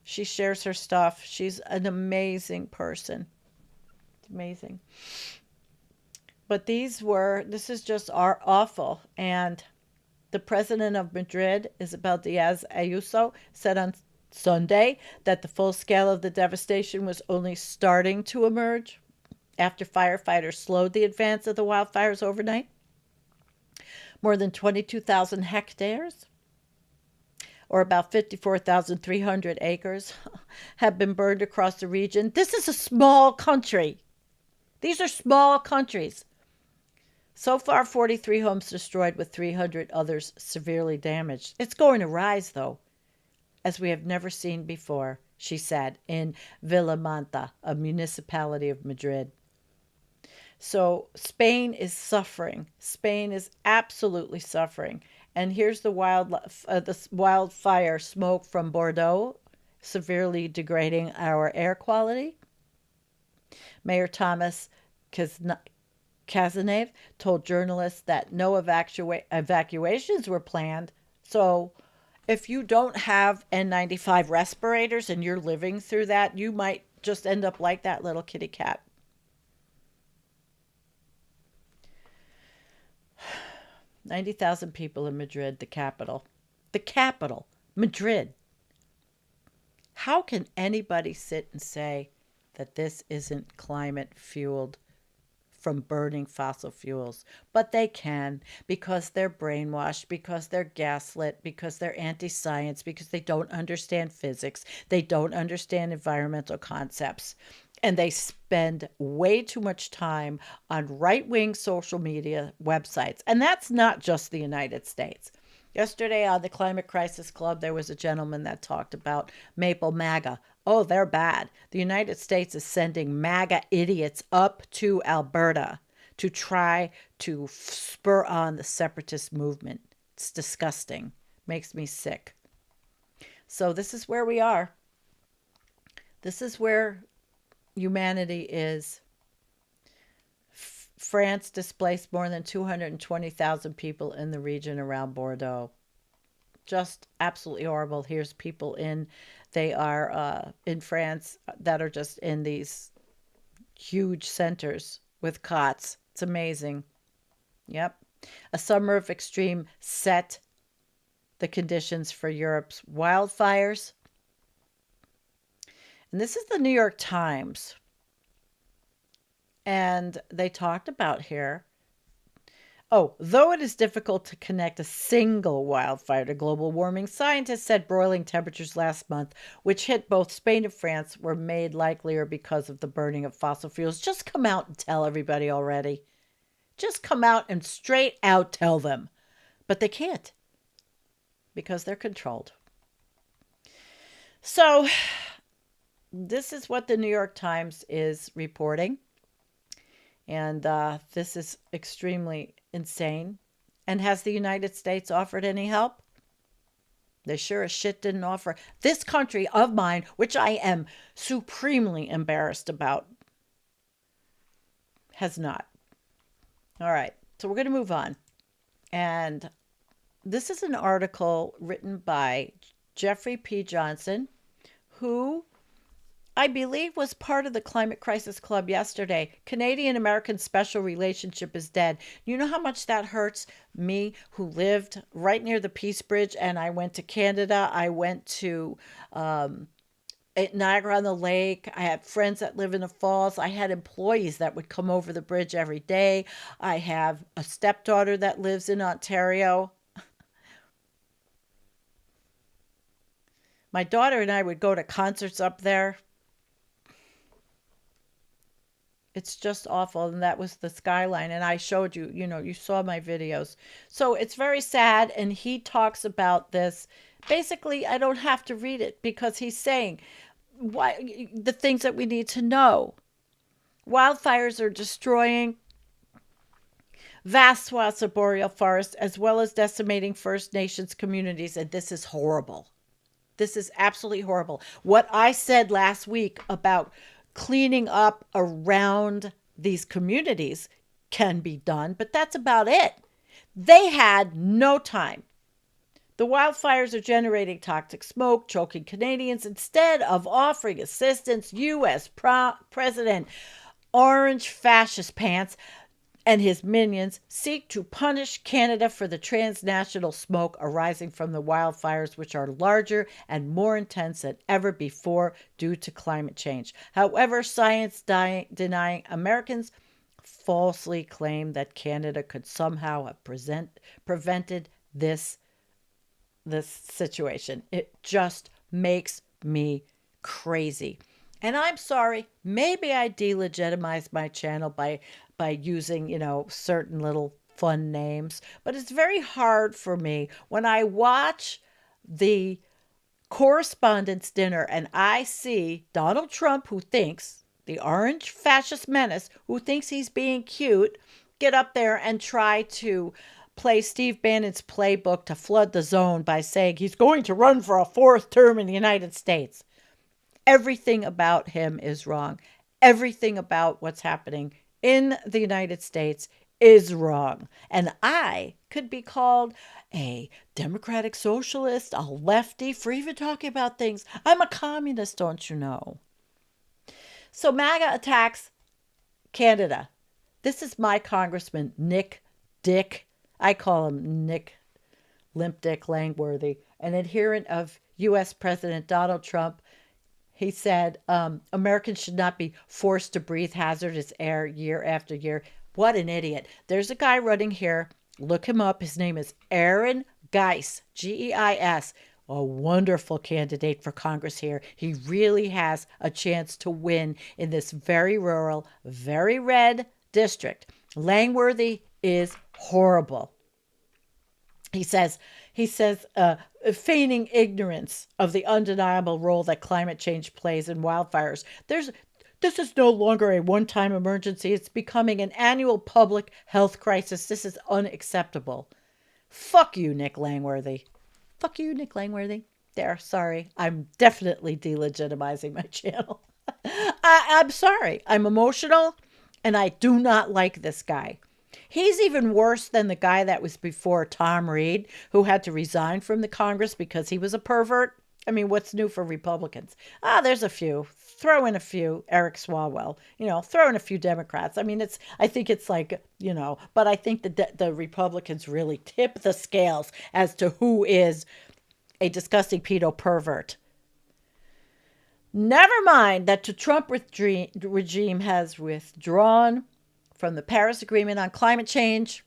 She shares her stuff. She's an amazing person. It's amazing. But this is just awful. And the president of Madrid, Isabel Diaz Ayuso, said on Sunday that the full scale of the devastation was only starting to emerge after firefighters slowed the advance of the wildfires overnight. More than 22,000 hectares, or about 54,300 acres, have been burned across the region. This is a small country. These are small countries. So far, 43 homes destroyed with 300 others severely damaged. It's going to rise, though, as we have never seen before, she said, in Villamanta, a municipality of Madrid. So Spain is suffering. Spain is absolutely suffering. And here's the wildfire smoke from Bordeaux, severely degrading our air quality. Mayor Thomas Cazenave told journalists that no evacuations were planned. So if you don't have N95 respirators and you're living through that, you might just end up like that little kitty cat. $90,000 people in Madrid, the capital. The capital, Madrid. How can anybody sit and say that this isn't climate fueled from burning fossil fuels? But they can, because they're brainwashed, because they're gaslit, because they're anti-science, because they don't understand physics. They don't understand environmental concepts. And they spend way too much time on right-wing social media websites. And that's not just the United States. Yesterday on the Climate Crisis Club, there was a gentleman that talked about Maple MAGA. Oh, they're bad. The United States is sending MAGA idiots up to Alberta to try to spur on the separatist movement. It's disgusting. Makes me sick. So this is where we are. This is where humanity is. France displaced more than 220,000 people in the region around Bordeaux. Just absolutely horrible. Here's people they are in France that are just in these huge centers with cots. It's amazing. Yep. A summer of extreme set the conditions for Europe's wildfires. And this is the New York Times. And they talked about here, though it is difficult to connect a single wildfire to global warming, scientists said broiling temperatures last month, which hit both Spain and France, were made likelier because of the burning of fossil fuels. Just come out and tell everybody already. Just come out and straight out tell them. But they can't because they're controlled. So this is what the New York Times is reporting. And this is extremely insane. And has the United States offered any help? They sure as shit didn't offer. This country of mine, which I am supremely embarrassed about, has not. All right, so we're going to move on. And this is an article written by Jeffrey P. Johnson, who I believe was part of the Climate Crisis Club yesterday. Canadian-American special relationship is dead. You know how much that hurts me, who lived right near the Peace Bridge, and I went to Canada. I went to Niagara on the Lake. I had friends that live in the Falls. I had employees that would come over the bridge every day. I have a stepdaughter that lives in Ontario. My daughter and I would go to concerts up there. It's just awful. And that was the skyline. And I showed you, you saw my videos. So it's very sad. And he talks about this. Basically, I don't have to read it because he's saying the things that we need to know. Wildfires are destroying vast swaths of boreal forest as well as decimating First Nations communities. And this is horrible. This is absolutely horrible. What I said last week about cleaning up around these communities can be done, but that's about it. They had no time. The wildfires are generating toxic smoke, choking Canadians. Instead of offering assistance, U.S. President Orange Fascist Pants and his minions seek to punish Canada for the transnational smoke arising from the wildfires, which are larger and more intense than ever before due to climate change. However, science-denying Americans falsely claim that Canada could somehow have prevented this situation. It just makes me crazy. And I'm sorry, maybe I delegitimized my channel by using, certain little fun names. But it's very hard for me when I watch the correspondence dinner and I see Donald Trump, who thinks, the orange fascist menace, who thinks he's being cute, get up there and try to play Steve Bannon's playbook to flood the zone by saying he's going to run for a fourth term in the United States. Everything about him is wrong. Everything about what's happening in the United States is wrong. And I could be called a democratic socialist, a lefty, for even talking about things. I'm a communist, don't you know? So MAGA attacks Canada. This is my congressman, Nick Dick. I call him Nick Limp Dick Langworthy, an adherent of U.S. President Donald Trump. He said, Americans should not be forced to breathe hazardous air year after year. What an idiot. There's a guy running here. Look him up. His name is Aaron Geis, Geis. a wonderful candidate for Congress here. He really has a chance to win in this very rural, very red district. Langworthy is horrible. He says, feigning ignorance of the undeniable role that climate change plays in wildfires. This is no longer a one-time emergency. It's becoming an annual public health crisis. This is unacceptable. Fuck you, Nick Langworthy. Fuck you, Nick Langworthy. There, sorry. I'm definitely delegitimizing my channel. I'm sorry. I'm emotional, and I do not like this guy. He's even worse than the guy that was before Tom Reed, who had to resign from the Congress because he was a pervert. I mean, what's new for Republicans? There's a few. Throw in a few. Eric Swalwell. Throw in a few Democrats. I mean, I think it's like, but I think the Republicans really tip the scales as to who is a disgusting pedo pervert. Never mind that the Trump regime has withdrawn from the Paris Agreement on climate change.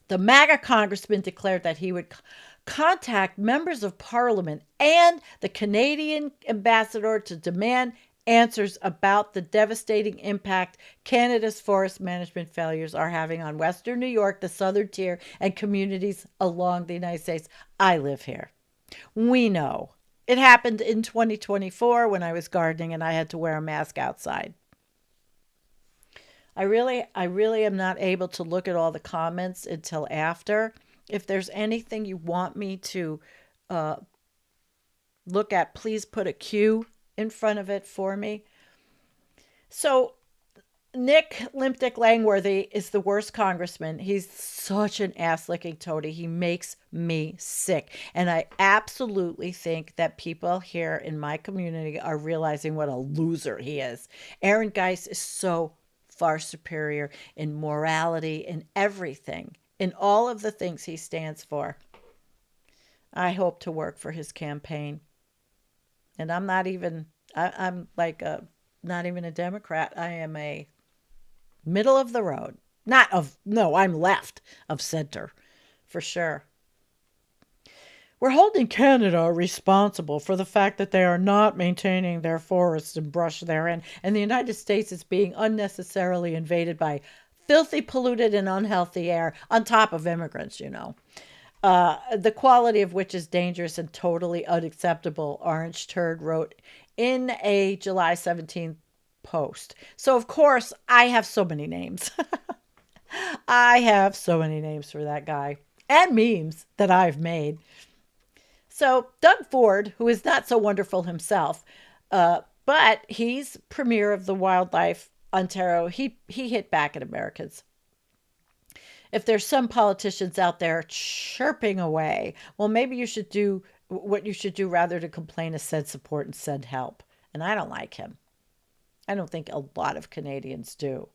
The MAGA congressman declared that he would contact members of parliament and the Canadian ambassador to demand answers about the devastating impact Canada's forest management failures are having on Western New York, the Southern Tier, and communities along the United States. I live here. We know. It happened in 2024 when I was gardening and I had to wear a mask outside. I really am not able to look at all the comments until after. If there's anything you want me to look at, please put a Q in front of it for me. So Nick Limpdick Langworthy is the worst congressman. He's such an ass-licking toady. He makes me sick. And I absolutely think that people here in my community are realizing what a loser he is. Aaron Geis is so far superior in morality, in everything, in all of the things he stands for. I hope to work for his campaign. And I'm not even, I'm like not even a Democrat. I am a middle of the road. I'm left of center, for sure. We're holding Canada responsible for the fact that they are not maintaining their forests and brush therein, and the United States is being unnecessarily invaded by filthy, polluted, and unhealthy air, on top of immigrants, the quality of which is dangerous and totally unacceptable, Orange Turd wrote in a July 17th post. So, of course, I have so many names. I have so many names for that guy, and memes that I've made. So Doug Ford, who is not so wonderful himself, but he's premier of the Wildlife Ontario, he hit back at Americans. If there's some politicians out there chirping away, well, maybe you should do what you should do rather to complain is send support and send help. And I don't like him. I don't think a lot of Canadians do.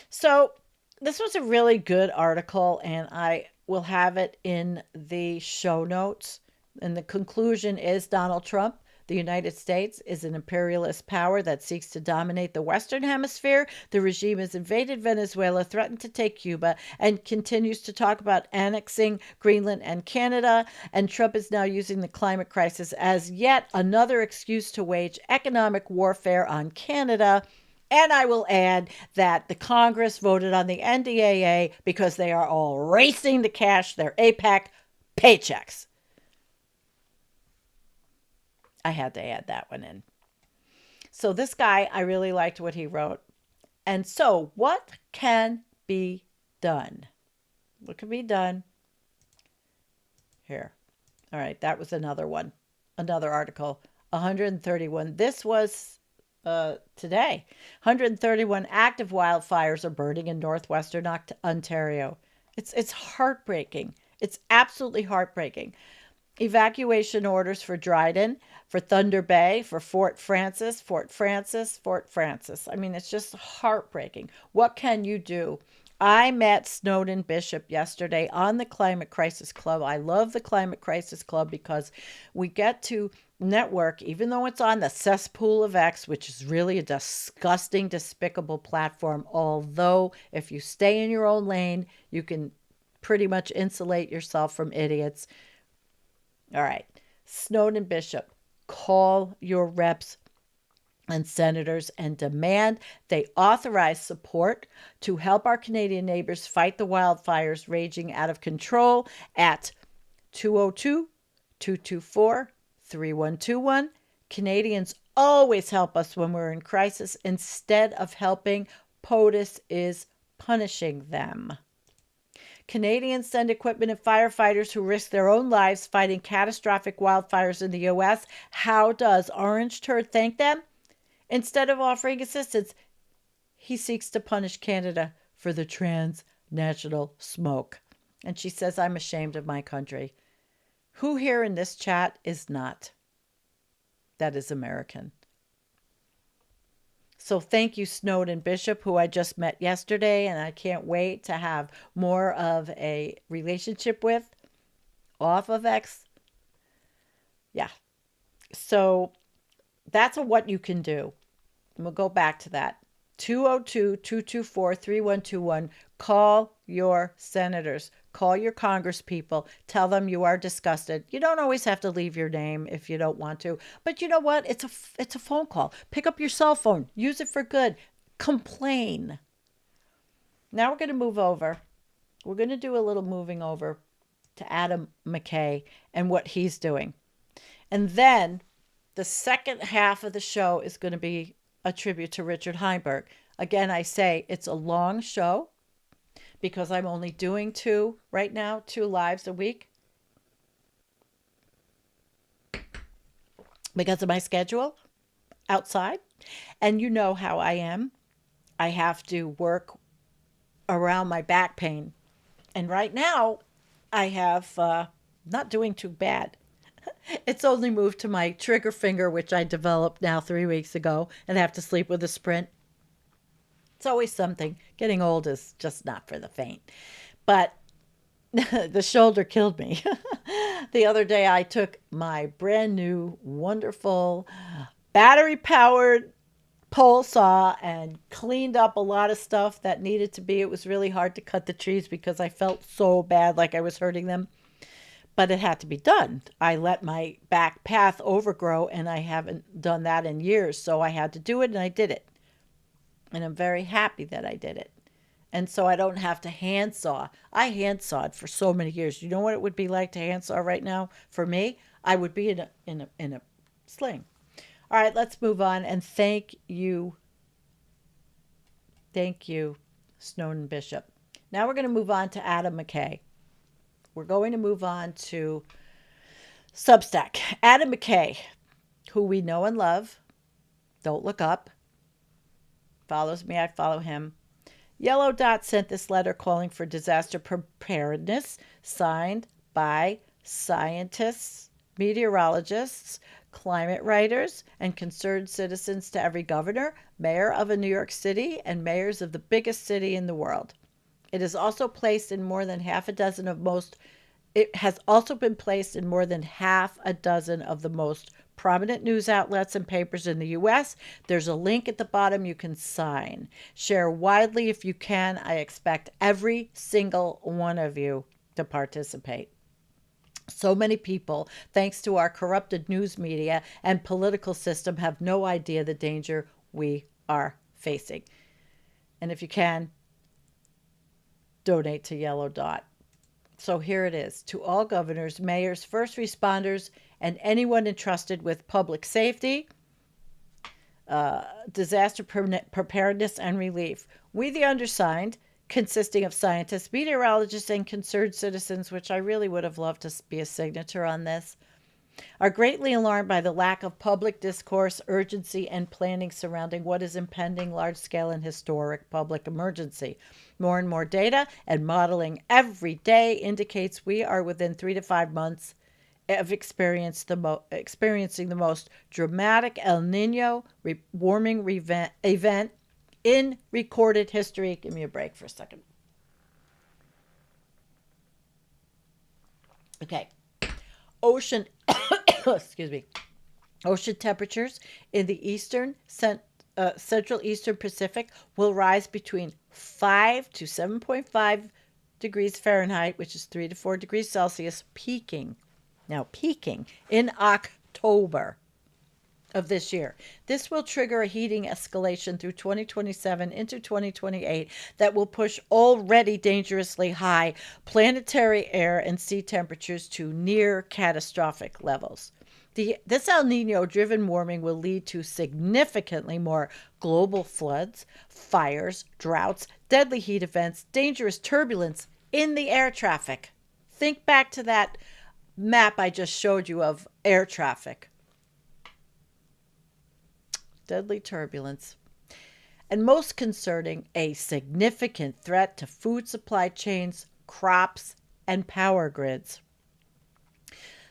So this was a really good article, and I will have it in the show notes. And the conclusion is Donald Trump, the United States, is an imperialist power that seeks to dominate the Western Hemisphere. The regime has invaded Venezuela, threatened to take Cuba, and continues to talk about annexing Greenland and Canada. And Trump is now using the climate crisis as yet another excuse to wage economic warfare on Canada. And I will add that the Congress voted on the NDAA because they are all racing to cash their APAC paychecks. I had to add that one in. So this guy, I really liked what he wrote. And so what can be done? What can be done? Here. All right, that was another one. Another article. 131. This was today. 131 active wildfires are burning in northwestern Ontario. It's heartbreaking. It's absolutely heartbreaking. Evacuation orders for Dryden, for Thunder Bay, for Fort Francis. I mean, it's just heartbreaking. What can you do? I met Snowden Bishop yesterday on the Climate Crisis Club. I love the Climate Crisis Club because we get to network, even though it's on the cesspool of X, which is really a disgusting, despicable platform. Although if you stay in your own lane, you can pretty much insulate yourself from idiots. All right. Snowden Bishop, call your reps and senators and demand they authorize support to help our Canadian neighbors fight the wildfires raging out of control at 202 224 3121. Canadians always help us when we're in crisis. Instead of helping, POTUS is punishing them. Canadians send equipment and firefighters who risk their own lives fighting catastrophic wildfires in the U.S. How does Orange Turd thank them? Instead of offering assistance, he seeks to punish Canada for the transnational smoke. And she says, I'm ashamed of my country. Who here in this chat is not? That is American. So thank you, Snowden Bishop, who I just met yesterday, and I can't wait to have more of a relationship with off of X. Yeah. So that's what you can do. And we'll go back to that. 202-224-3121. Call your senators. Call your congresspeople. Tell them you are disgusted. You don't always have to leave your name if you don't want to. But you know what? It's a phone call. Pick up your cell phone. Use it for good. Complain. Now we're going to move over. We're going to do a little moving over to Adam McKay and what he's doing. And then the second half of the show is going to be a tribute to Richard Heinberg. Again, I say it's a long show because I'm only doing two lives a week because of my schedule outside. And you know how I am. I have to work around my back pain. And right now, I have not doing too bad. It's only moved to my trigger finger, which I developed now 3 weeks ago, and I have to sleep with a sprint. It's always something. Getting old is just not for the faint. But the shoulder killed me. The other day, I took my brand new, wonderful, battery-powered pole saw and cleaned up a lot of stuff that needed to be. It was really hard to cut the trees because I felt so bad, like I was hurting them. But it had to be done. I let my back path overgrow, and I haven't done that in years. So I had to do it, and I did it. And I'm very happy that I did it. And so I don't have to handsaw. I handsawed for so many years. You know what it would be like to handsaw right now for me? I would be in a sling. All right, let's move on. And thank you, Snowden Bishop. Now we're going to move on to Adam McKay. We're going to move on to Substack. Adam McKay, who we know and love. Don't look up. Follows me, I follow him. Yellow Dot sent this letter calling for disaster preparedness, signed by scientists, meteorologists, climate writers, and concerned citizens to every governor, mayor of a New York City, and mayors of the biggest city in the world. It is also placed in more than half a dozen of most. It has also been placed in more than half a dozen of the most prominent news outlets and papers in the U.S. There's a link at the bottom you can sign. Share widely if you can. I expect every single one of you to participate. So many people, thanks to our corrupted news media and political system, have no idea the danger we are facing. And if you can, donate to Yellow Dot. So here it is. To all governors, mayors, first responders, and anyone entrusted with public safety, disaster preparedness, and relief. We, the undersigned, consisting of scientists, meteorologists, and concerned citizens, which I really would have loved to be a signature on this, are greatly alarmed by the lack of public discourse, urgency, and planning surrounding what is impending large-scale and historic public emergency. More and more data and modeling every day indicates we are within 3 to 5 months of experiencing the most dramatic El Nino warming event in recorded history. Give me a break for a second. Okay. Ocean temperatures in the Central Eastern Pacific will rise between 5 to 7.5 degrees Fahrenheit, which is 3 to 4 degrees Celsius, peaking Now, peaking in October of this year. This will trigger a heating escalation through 2027 into 2028 that will push already dangerously high planetary air and sea temperatures to near catastrophic levels. This El Nino driven warming will lead to significantly more global floods, fires, droughts, deadly heat events, dangerous turbulence in the air traffic. Think back to that map I just showed you of air traffic. Deadly turbulence. And most concerning, a significant threat to food supply chains, crops, and power grids.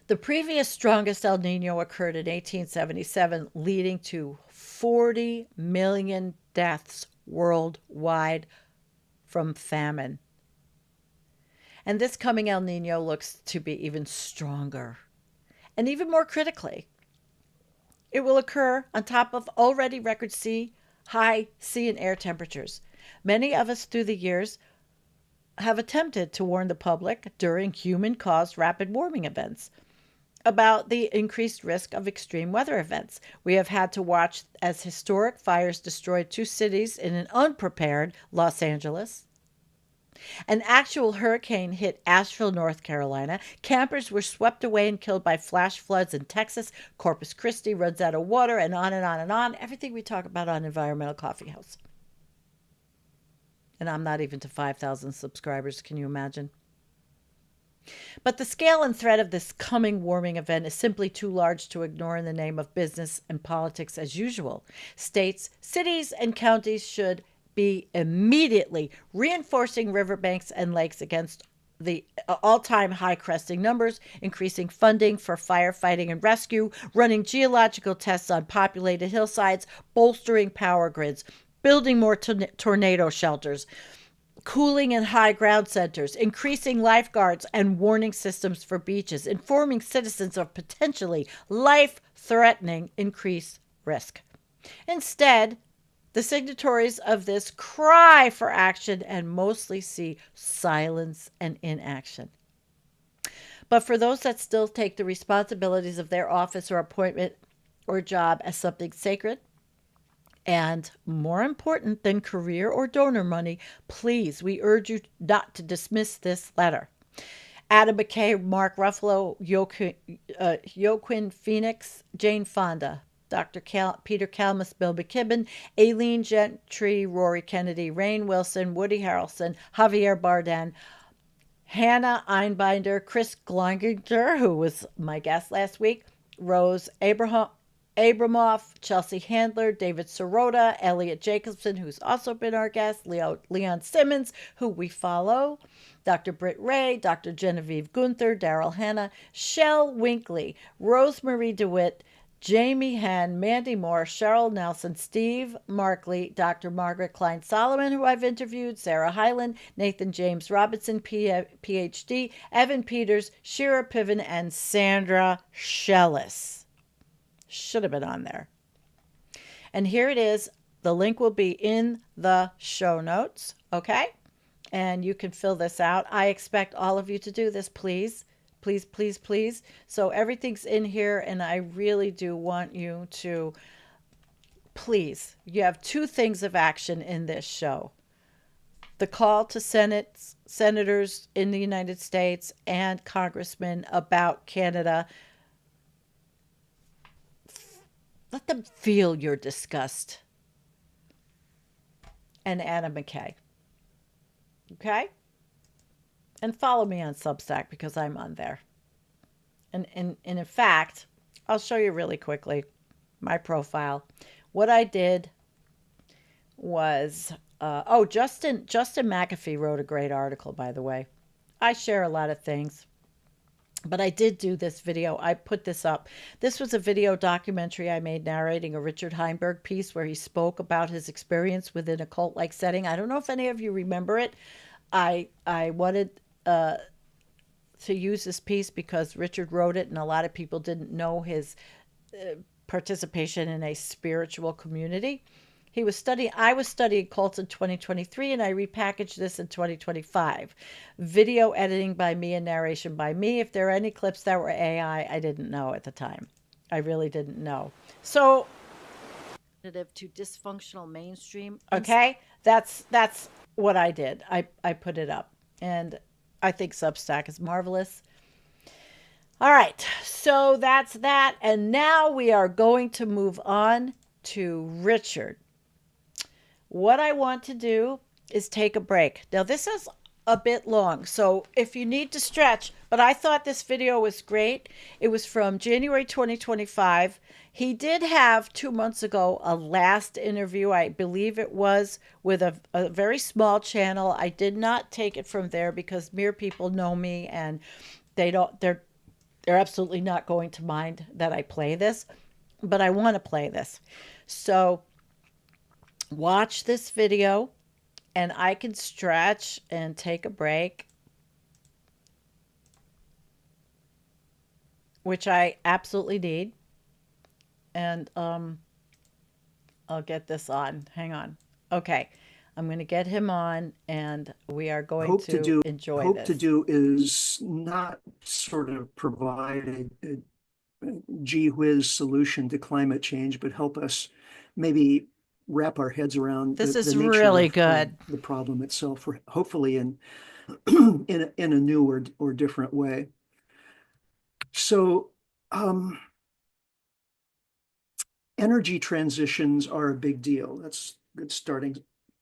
The previous strongest El Nino occurred in 1877, leading to 40 million deaths worldwide from famine. And this coming El Nino looks to be even stronger. And even more critically, it will occur on top of already record high sea and air temperatures. Many of us through the years have attempted to warn the public during human-caused rapid warming events about the increased risk of extreme weather events. We have had to watch as historic fires destroyed 2 cities in an unprepared Los Angeles. An actual hurricane hit Asheville, North Carolina. Campers were swept away and killed by flash floods in Texas. Corpus Christi runs out of water, and on and on and on. Everything we talk about on Environmental Coffee House. And I'm not even to 5,000 subscribers. Can you imagine? But the scale and threat of this coming warming event is simply too large to ignore in the name of business and politics as usual. States, cities, and counties should be immediately reinforcing riverbanks and lakes against the all-time high cresting numbers, increasing funding for firefighting and rescue, running geological tests on populated hillsides, bolstering power grids, building more tornado shelters, cooling and high ground centers, increasing lifeguards and warning systems for beaches, informing citizens of potentially life-threatening increased risk. Instead, the signatories of this cry for action and mostly see silence and inaction. But for those that still take the responsibilities of their office or appointment or job as something sacred and more important than career or donor money, please, we urge you not to dismiss this letter. Adam McKay, Mark Ruffalo, Joaquin Phoenix, Jane Fonda, Dr. Peter Kalmus, Bill McKibben, Aileen Gentry, Rory Kennedy, Rainn Wilson, Woody Harrelson, Javier Bardem, Hannah Einbinder, Chris Glonginger, who was my guest last week, Rose Abramoff, Chelsea Handler, David Sirota, Elliot Jacobson, who's also been our guest, Leon Simmons, who we follow, Dr. Britt Ray, Dr. Genevieve Gunther, Daryl Hannah, Shel Winkley, Rosemary DeWitt, Jamie Henn, Mandy Moore, Cheryl Nelson, Steve Markley, Dr. Margaret Klein Solomon, who I've interviewed, Sarah Hyland, Nathan James Robinson, PhD, Evan Peters, Shira Piven, and Sandra Shellis. Should have been on there. And here it is. The link will be in the show notes, okay? And you can fill this out. I expect all of you to do this, please. Please, please, please. So everything's in here, and I really do want you to, please, you have 2 things of action in this show. The call to senators in the United States and congressmen about Canada. Let them feel your disgust. And Adam McKay. Okay? And follow me on Substack because I'm on there. And in fact, I'll show you really quickly my profile. What I did was, Justin McAfee wrote a great article, by the way. I share a lot of things. But I did do this video. I put this up. This was a video documentary I made narrating a Richard Heinberg piece where he spoke about his experience within a cult-like setting. I don't know if any of you remember it. I wanted to use this piece because Richard wrote it and a lot of people didn't know his participation in a spiritual community. I was studying cults in 2023 and I repackaged this in 2025. Video editing by me and narration by me. If there are any clips that were AI, I didn't know at the time. I really didn't know. So, to dysfunctional mainstream. Okay? That's what I did. I put it up. And I think Substack is marvelous. All right. So that's that. And now we are going to move on to Richard. What I want to do is take a break. Now, this is a bit long, so if you need to stretch, but I thought this video was great. It was from January 2025. He did have 2 months ago a last interview, I believe it was, with a very small channel. I did not take it from there because mere people know me and they're absolutely not going to mind that I play this, but I want to play this. So watch this video and I can stretch and take a break, which I absolutely need. And I'll get this on. Hang on. Okay. I'm going to get him on and we are going to enjoy hope this. to do is not sort of provide a gee whiz solution to climate change, but help us maybe wrap our heads around This the is nature really of good. the problem itself, or hopefully in in a new or different way. So, um, energy transitions are a big deal. That's a good starting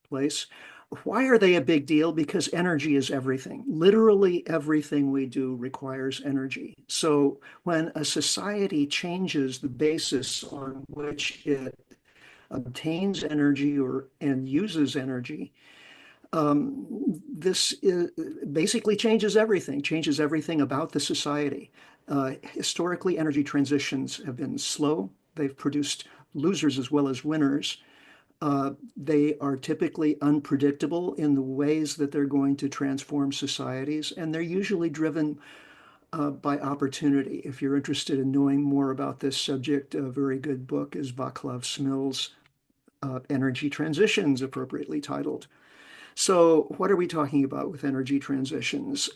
place. Why are they a big deal? Because energy is everything. Literally everything we do requires energy. So when a society changes the basis on which it obtains energy and uses energy, basically changes everything about the society. Historically, energy transitions have been slow. They've produced losers as well as winners. They are typically unpredictable in the ways that they're going to transform societies, and they're usually driven by opportunity. If you're interested in knowing more about this subject, a very good book is Vaclav Smil's Energy Transitions, appropriately titled. So what are we talking about with energy transitions?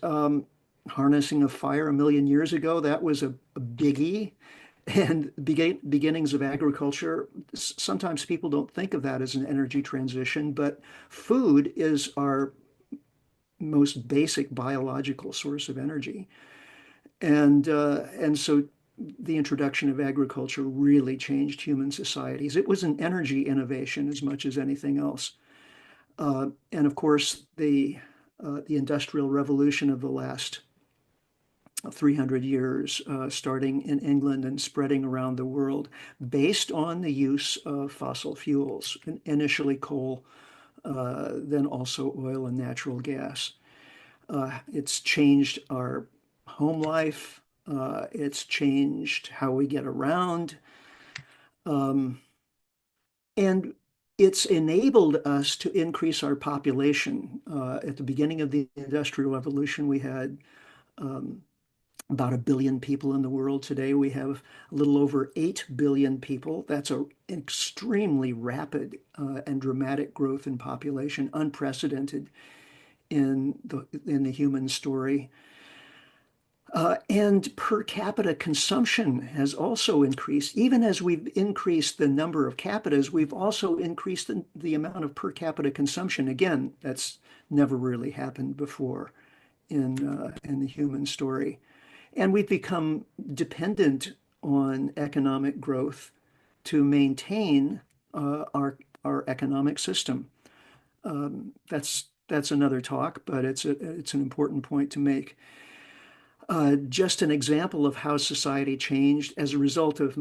Harnessing of fire 1 million years ago, that was a biggie. And beginnings of agriculture, sometimes people don't think of that as an energy transition, but food is our most basic biological source of energy. And so the introduction of agriculture really changed human societies. It was an energy innovation as much as anything else. And of course, the Industrial Revolution of the last 300 years, starting in England and spreading around the world, based on the use of fossil fuels, initially coal, then also oil and natural gas. It's changed our home life. It's changed how we get around. Um, and it's enabled us to increase our population. At the beginning of the Industrial Revolution, we had about 1 billion people in the world. Today, we have a little over 8 billion people. That's an extremely rapid and dramatic growth in population, unprecedented in the human story. And per capita consumption has also increased. Even as we've increased the number of capitas, we've also increased the amount of per capita consumption. Again, that's never really happened before in the human story. And we've become dependent on economic growth to maintain our economic system. That's another talk, but it's an important point to make. Just an example of how society changed as a result of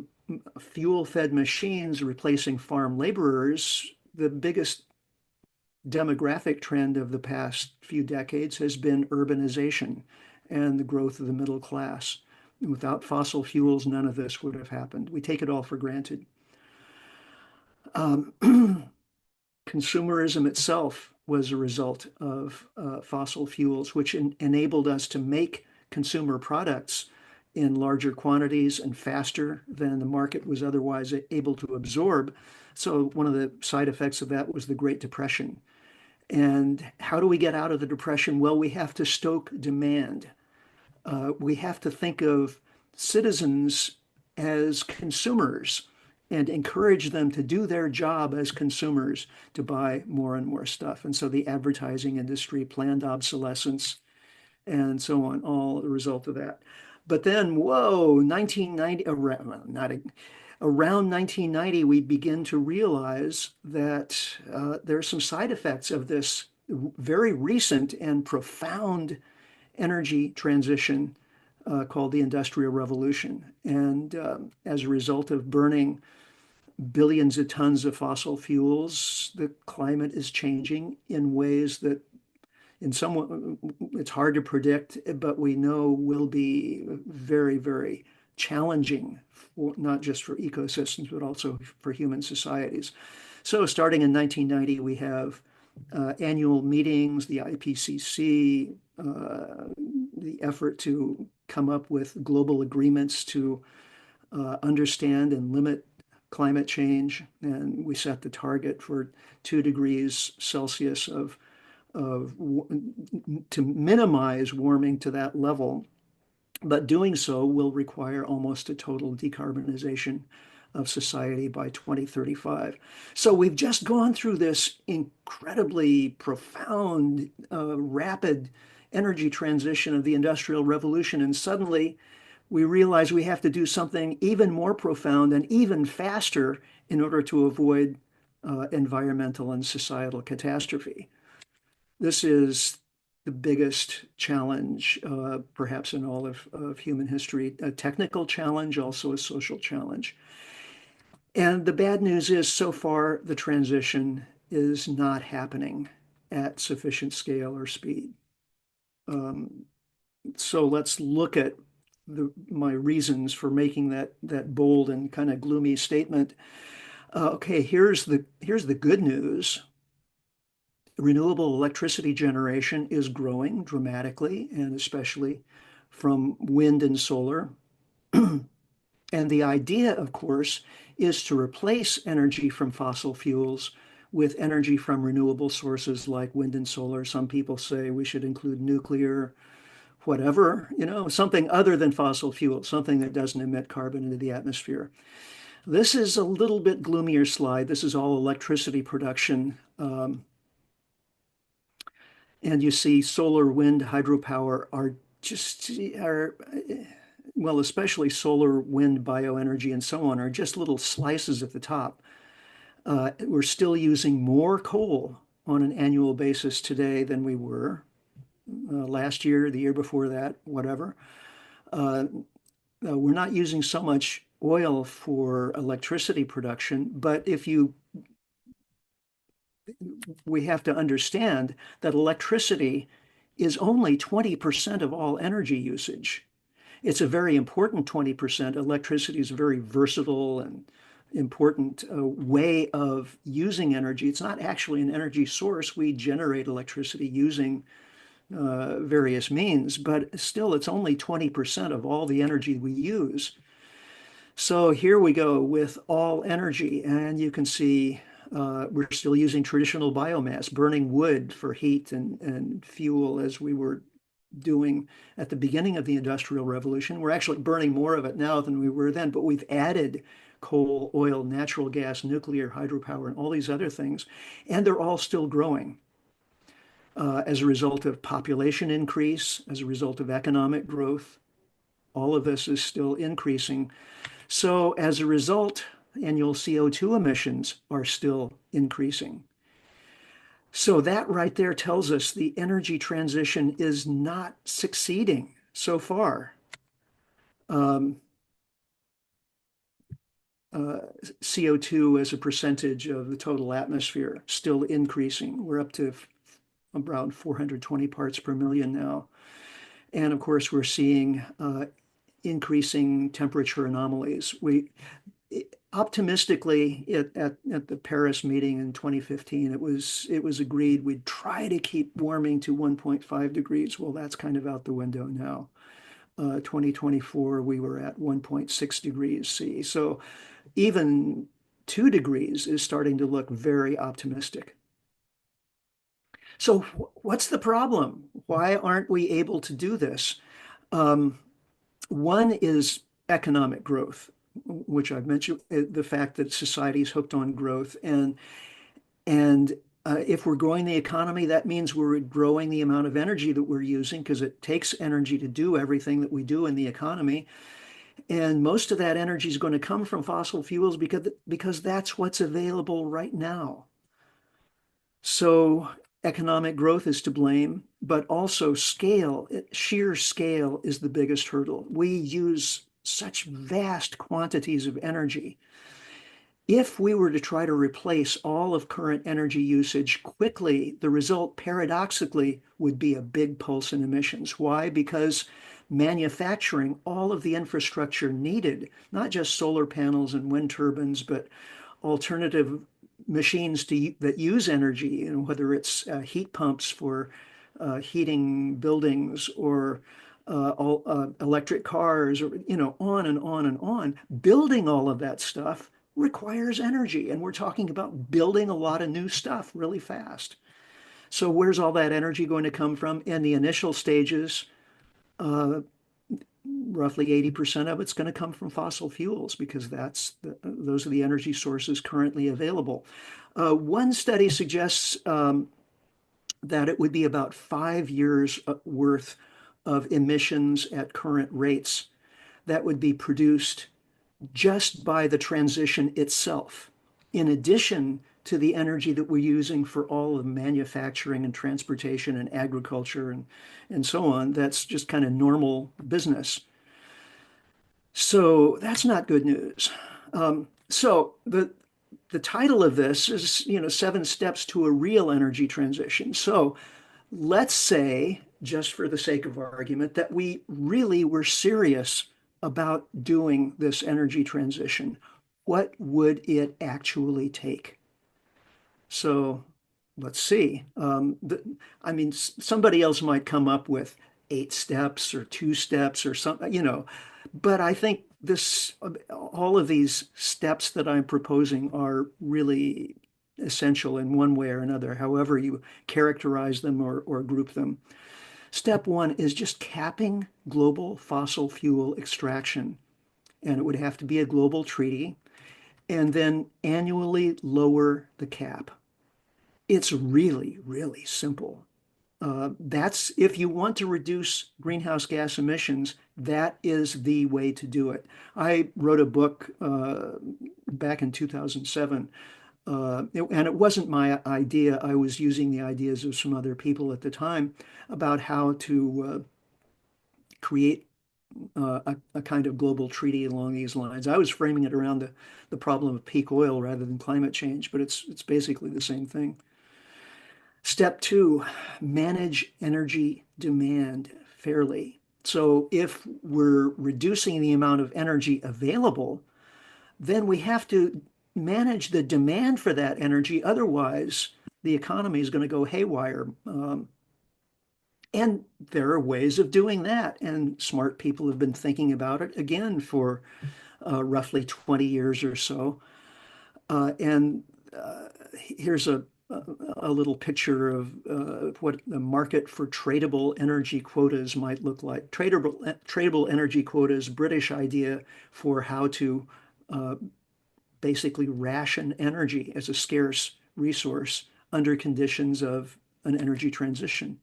fuel-fed machines replacing farm laborers. The biggest demographic trend of the past few decades has been urbanization and the growth of the middle class. Without fossil fuels, none of this would have happened. We take it all for granted. Consumerism itself was a result of fossil fuels, which enabled us to make consumer products in larger quantities and faster than the market was otherwise able to absorb. So one of the side effects of that was the Great Depression. And how do we get out of the depression? Well, we have to stoke demand. We have to think of citizens as consumers and encourage them to do their job as consumers to buy more and more stuff. And so the advertising industry, planned obsolescence, and so on, all a result of that. But then, whoa, 1990, around 1990, we begin to realize that there are some side effects of this very recent and profound energy transition called the Industrial Revolution. And as a result of burning billions of tons of fossil fuels, the climate is changing in ways that in some it's hard to predict, but we know will be very, very challenging, not just for ecosystems, but also for human societies. So starting in 1990, we have annual meetings, the IPCC, the effort to come up with global agreements to understand and limit climate change. And we set the target for 2 degrees Celsius to minimize warming to that level. But doing so will require almost a total decarbonization of society by 2035. So we've just gone through this incredibly profound, rapid energy transition of the Industrial Revolution, and suddenly we realize we have to do something even more profound and even faster in order to avoid environmental and societal catastrophe. This is the biggest challenge, perhaps in all of human history, a technical challenge, also a social challenge. And the bad news is so far the transition is not happening at sufficient scale or speed. So let's look at my reasons for making that bold and kind of gloomy statement. Okay, here's the good news. Renewable electricity generation is growing dramatically, and especially from wind and solar. And the idea, of course, is to replace energy from fossil fuels with energy from renewable sources like wind and solar. Some people say we should include nuclear, whatever, something other than fossil fuels, something that doesn't emit carbon into the atmosphere. This is a little bit gloomier slide. This is all electricity production. And you see solar, wind, hydropower well, especially solar, wind, bioenergy, and so on, are just little slices at the top. We're still using more coal on an annual basis today than we were last year, the year before that, whatever. We're not using so much oil for electricity production, but we have to understand that electricity is only 20% of all energy usage. It's a very important 20%. Electricity is a very versatile and important way of using energy. It's not actually an energy source. We generate electricity using various means, but still it's only 20% of all the energy we use. So here we go with all energy, and you can see we're still using traditional biomass, burning wood for heat and fuel as we were doing at the beginning of the Industrial Revolution. We're actually burning more of it now than we were then, but we've added coal, oil, natural gas, nuclear, hydropower, and all these other things, and they're all still growing as a result of population increase, as a result of economic growth. All of this is still increasing. So as a result, annual CO2 emissions are still increasing. So that right there tells us the energy transition is not succeeding so far. CO2 as a percentage of the total atmosphere still increasing. We're up to around 420 parts per million now. And of course, we're seeing increasing temperature anomalies. Optimistically, at the Paris meeting in 2015, it was agreed we'd try to keep warming to 1.5 degrees. Well, that's kind of out the window now. 2024, we were at 1.6 degrees C. So even 2 degrees is starting to look very optimistic. So what's the problem? Why aren't we able to do this? Um, One is economic growth, which I've mentioned, the fact that society is hooked on growth. And if we're growing the economy, that means we're growing the amount of energy that we're using because it takes energy to do everything that we do in the economy. And most of that energy is going to come from fossil fuels because that's what's available right now. So economic growth is to blame, but also scale, sheer scale is the biggest hurdle. We use such vast quantities of energy. If we were to try to replace all of current energy usage quickly, the result paradoxically would be a big pulse in emissions. Why? Because manufacturing all of the infrastructure needed, not just solar panels and wind turbines, but alternative machines that use energy, whether it's heat pumps for heating buildings or electric cars, or on and on and on. Building all of that stuff requires energy, and we're talking about building a lot of new stuff really fast. So where's all that energy going to come from? In the initial stages, uh, roughly 80% of it's going to come from fossil fuels because those are the energy sources currently available. One study suggests that it would be about 5 years worth of emissions at current rates that would be produced just by the transition itself, in addition to the energy that we're using for all of manufacturing and transportation and agriculture and so on. That's just kind of normal business. So that's not good news. So the title of this is, 7 steps to a real energy transition. So let's say, just for the sake of argument, that we really were serious about doing this energy transition. What would it actually take? So let's see. I mean, somebody else might come up with 8 steps or 2 steps or something, but I think all of these steps that I'm proposing are really essential in one way or another, however you characterize them or group them. Step one is just capping global fossil fuel extraction, and it would have to be a global treaty, and then annually lower the cap. It's really, really simple. That's if you want to reduce greenhouse gas emissions, that is the way to do it. I wrote a book back in 2007, and it wasn't my idea. I was using the ideas of some other people at the time about how to create a kind of global treaty along these lines. I was framing it around the problem of peak oil rather than climate change, but it's basically the same thing. Step two, manage energy demand fairly. So if we're reducing the amount of energy available, then we have to manage the demand for that energy. Otherwise, the economy is going to go haywire. And there are ways of doing that. And smart people have been thinking about it again for roughly 20 years or so. And here's a little picture of what the market for tradable energy quotas might look like. Tradable energy quotas, British idea for how to basically ration energy as a scarce resource under conditions of an energy transition.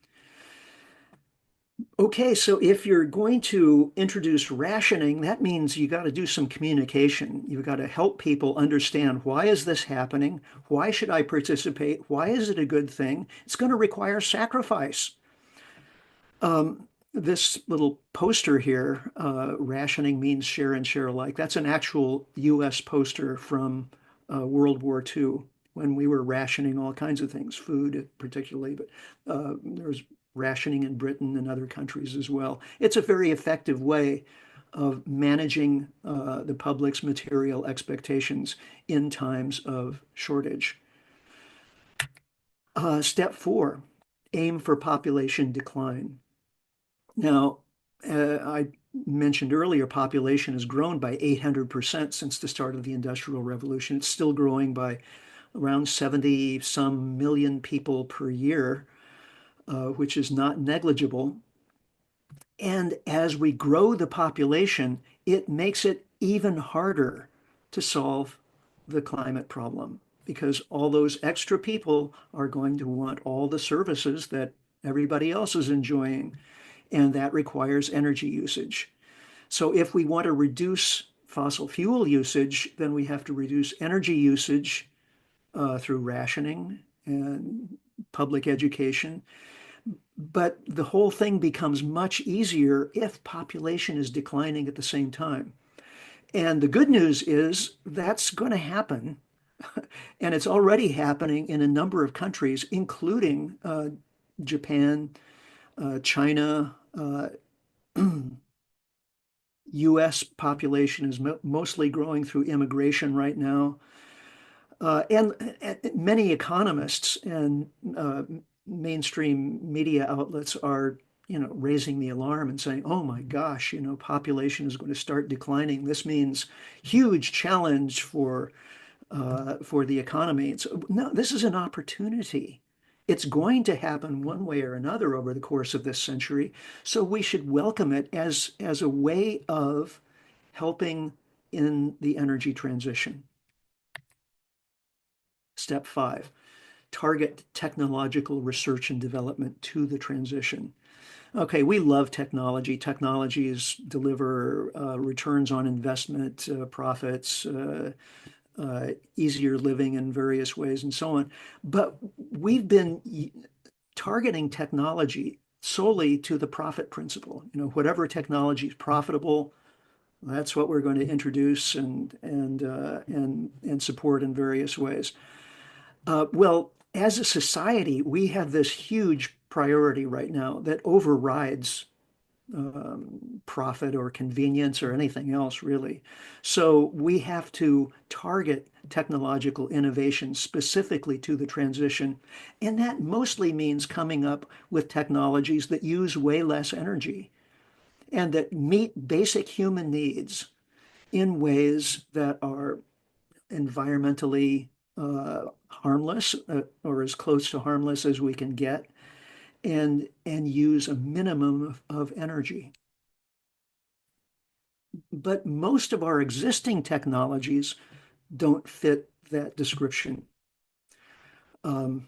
Okay, so if you're going to introduce rationing, that means you got to do some communication. You've got to help people understand, why is this happening? Why should I participate? Why is it a good thing? It's going to require sacrifice. This little poster here, rationing means share and share alike. That's an actual US poster from World War II, when we were rationing all kinds of things, food particularly, but there was rationing in Britain and other countries as well. It's a very effective way of managing the public's material expectations in times of shortage. Step four, aim for population decline. Now, I mentioned earlier, population has grown by 800% since the start of the Industrial Revolution. It's still growing by around 70 some million people per year, which is not negligible. And as we grow the population, it makes it even harder to solve the climate problem because all those extra people are going to want all the services that everybody else is enjoying, and that requires energy usage. So if we want to reduce fossil fuel usage, then we have to reduce energy usage through rationing and public education. But the whole thing becomes much easier if population is declining at the same time. And the good news is that's going to happen. And it's already happening in a number of countries, including Japan, China, US population is mostly growing through immigration right now. And many economists and mainstream media outlets are, raising the alarm and saying, "Oh my gosh, population is going to start declining. This means huge challenge for the economy." And so, no, this is an opportunity. It's going to happen one way or another over the course of this century. So we should welcome it as a way of helping in the energy transition. Step 5, target technological research and development to the transition. Okay, we love technology. Technologies deliver returns on investment, profits, easier living in various ways, and so on. But we've been targeting technology solely to the profit principle. Whatever technology is profitable, that's what we're going to introduce and support in various ways. Well, as a society, we have this huge priority right now that overrides profit or convenience or anything else, really. So we have to target technological innovation specifically to the transition. And that mostly means coming up with technologies that use way less energy and that meet basic human needs in ways that are environmentally harmless or as close to harmless as we can get and use a minimum of energy. But most of our existing technologies don't fit that description. I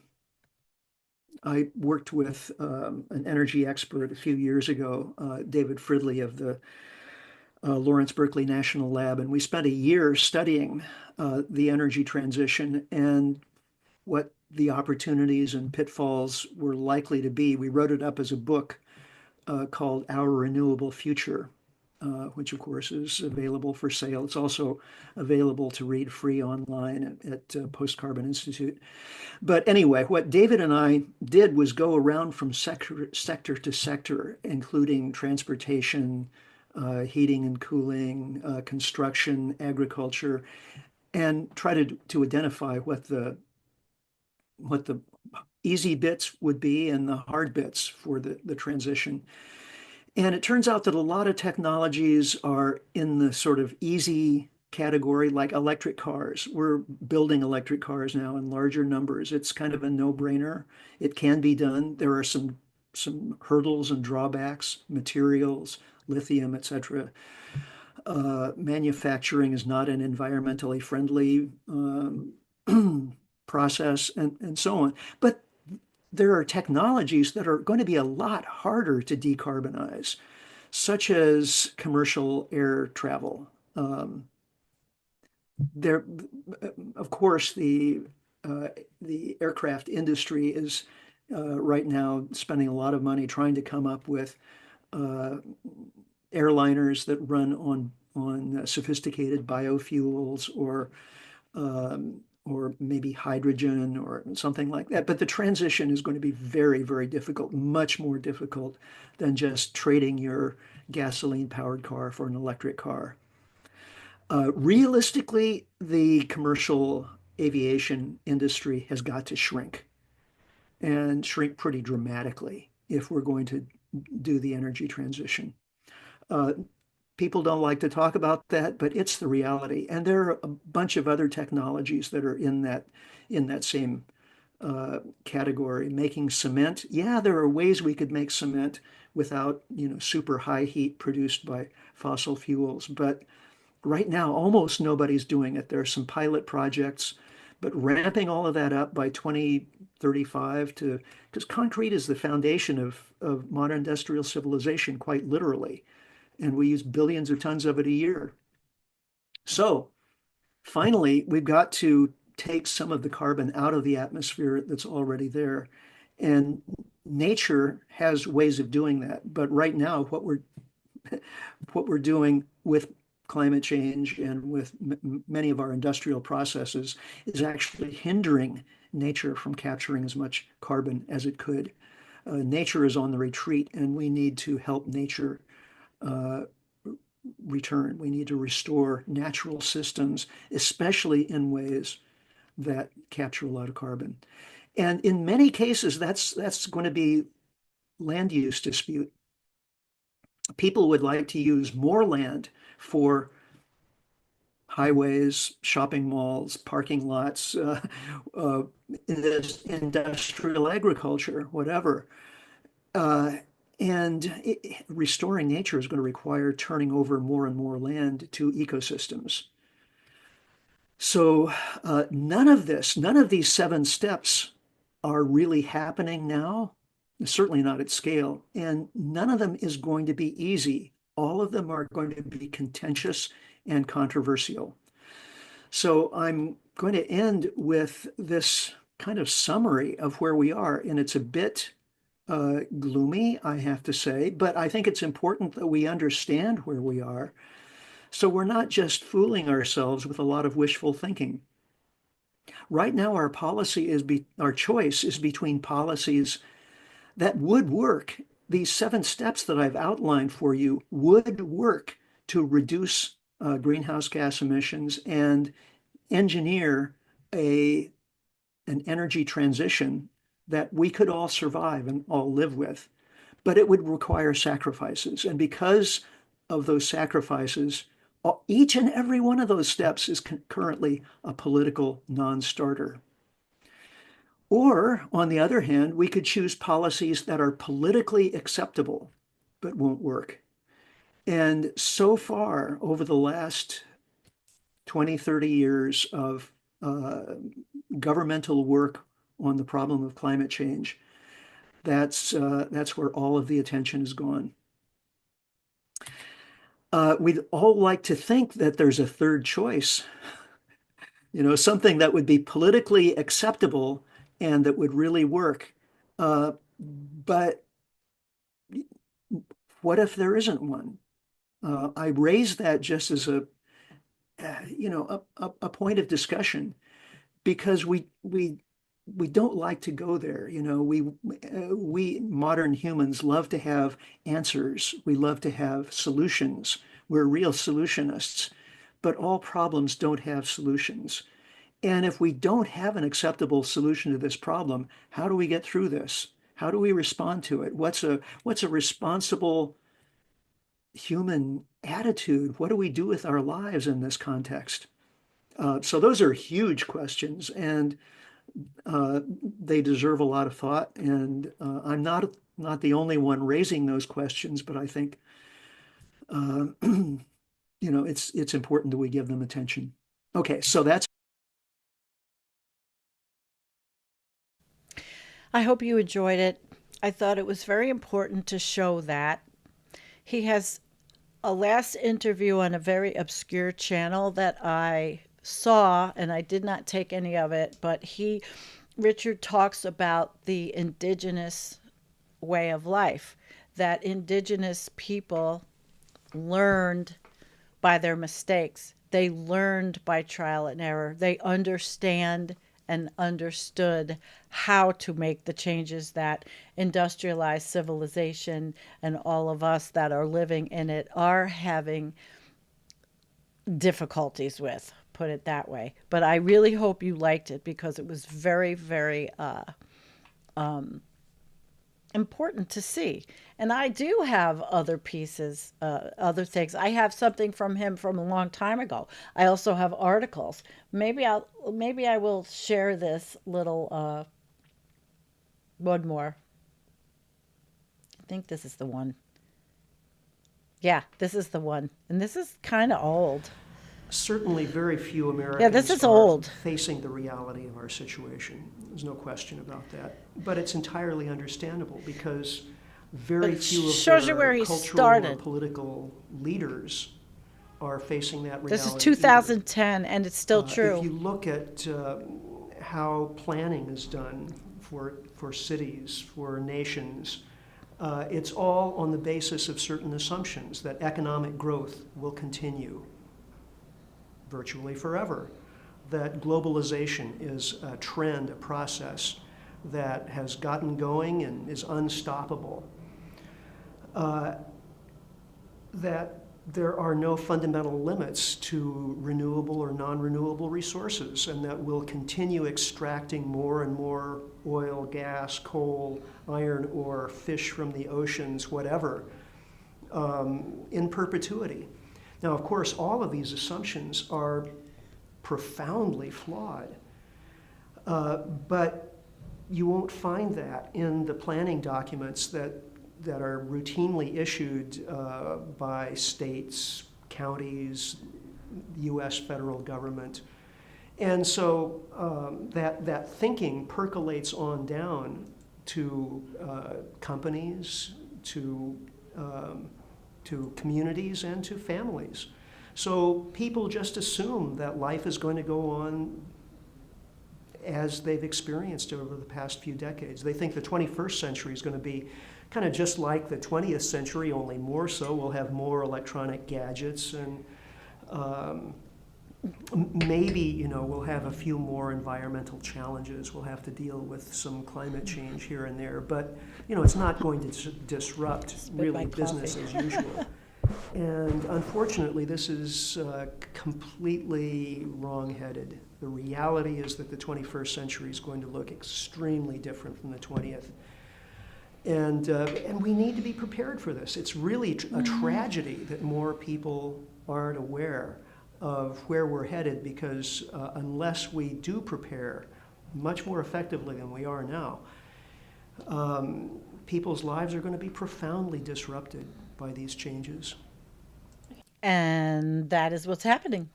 worked with an energy expert a few years ago, David Fridley of the Lawrence Berkeley National Lab, and we spent a year studying the energy transition and what the opportunities and pitfalls were likely to be. We wrote it up as a book called Our Renewable Future, which of course is available for sale. It's also available to read free online at Post Carbon Institute. But anyway, what David and I did was go around from sector to sector, including transportation, heating and cooling, construction, agriculture, and try to identify what the easy bits would be and the hard bits for the transition. And it turns out that a lot of technologies are in the sort of easy category, like electric cars. We're building electric cars now in larger numbers. It's kind of a no-brainer. It can be done. There are some hurdles and drawbacks, materials, lithium, etc. Manufacturing is not an environmentally friendly process, and so on. But there are technologies that are going to be a lot harder to decarbonize, such as commercial air travel. There, of course, the aircraft industry is right now spending a lot of money trying to come up with airliners that run on sophisticated biofuels or maybe hydrogen or something like that. But the transition is going to be very, very difficult, much more difficult than just trading your gasoline-powered car for an electric car. Realistically, the commercial aviation industry has got to shrink and shrink pretty dramatically if we're going to do the energy transition. People don't like to talk about that, but it's the reality. And there are a bunch of other technologies that are in that same category. Making cement, yeah, there are ways we could make cement without, super high heat produced by fossil fuels. But right now, almost nobody's doing it. There are some pilot projects, but ramping all of that up by 2035 to, because concrete is the foundation of modern industrial civilization, quite literally. And we use billions of tons of it a year. So finally, we've got to take some of the carbon out of the atmosphere that's already there. And nature has ways of doing that. But right now, what we're doing with climate change and with many of our industrial processes is actually hindering nature from capturing as much carbon as it could. Nature is on the retreat, and we need to help nature uh, return. We need to restore natural systems, especially in ways that capture a lot of carbon. And in many cases, that's going to be land use dispute. People would like to use more land for highways, shopping malls, parking lots, uh, industrial agriculture, whatever. Uh, and restoring nature is going to require turning over more and more land to ecosystems. So none of these seven steps are really happening now, certainly not at scale, and none of them is going to be easy. All of them are going to be contentious and controversial. So I'm going to end with this kind of summary of where we are, and it's a bit gloomy, I have to say, but I think it's important that we understand where we are. So we're not just fooling ourselves with a lot of wishful thinking. Right now, our choice is between policies that would work. These seven steps that I've outlined for you would work to reduce greenhouse gas emissions and engineer a an energy transition that we could all survive and all live with. But it would require sacrifices. And because of those sacrifices, each and every one of those steps is currently a political non-starter. Or, on the other hand, we could choose policies that are politically acceptable but won't work. And so far, over the last 20, 30 years of governmental work on the problem of climate change, that's where all of the attention has gone. We'd all like to think that there's a third choice, something that would be politically acceptable and that would really work. But what if there isn't one? I raise that just as a point of discussion because we don't like to go there. We modern humans love to have answers. We love to have solutions. We're real solutionists, but all problems don't have solutions. And if we don't have an acceptable solution to this problem, how do we get through this? How do we respond to it? What's a responsible human attitude? What do we do with our lives in this context? So those are huge questions, and they deserve a lot of thought. And I'm not the only one raising those questions, but I think it's important that we give them attention. Okay, so that's. I hope you enjoyed it. I thought it was very important to show that. He has a last interview on a very obscure channel that I saw, and I did not take any of it, but Richard talks about the indigenous way of life, that indigenous people learned by their mistakes. They learned by trial and error. They understand and understood how to make the changes that industrialized civilization and all of us that are living in it are having difficulties with, put it that way. But I really hope you liked it because it was very, very important to see. And I do have other pieces, other things. I have something from him from a long time ago. I also have articles. Maybe I will share this little one more. I think this is the one. Yeah, this is the one. And this is kind of old. Certainly, very few Yeah, this Americans is are old. facing the reality of our situation. There's no question about that. But it's entirely understandable because very It few of shows you where their he cultural or started. political leaders are facing that This is reality either. 2010 and it's still If true. you look at how planning is done for cities, for nations, it's all on the basis of certain assumptions that economic growth will continue virtually forever, that globalization is a trend, a process that has gotten going and is unstoppable, that there are no fundamental limits to renewable or non-renewable resources, and that we'll continue extracting more and more oil, gas, coal, iron ore, fish from the oceans, whatever, in perpetuity. Now, of course, all of these assumptions are profoundly flawed, but you won't find that in the planning documents that are routinely issued by states, counties, U.S. federal government. And so that thinking percolates on down to companies, to communities, and to families. So people just assume that life is going to go on as they've experienced over the past few decades. They think the 21st century is going to be kind of just like the 20th century, only more so. We'll have more electronic gadgets, and maybe we'll have a few more environmental challenges. We'll have to deal with some climate change here and there, but it's not going to disrupt really business as usual. And unfortunately, this is completely wrong-headed. The reality is that the 21st century is going to look extremely different from the 20th. And we need to be prepared for this. It's really a tragedy that more people aren't aware of where we're headed, because unless we do prepare much more effectively than we are now, people's lives are going to be profoundly disrupted by these changes. And that is what's happening.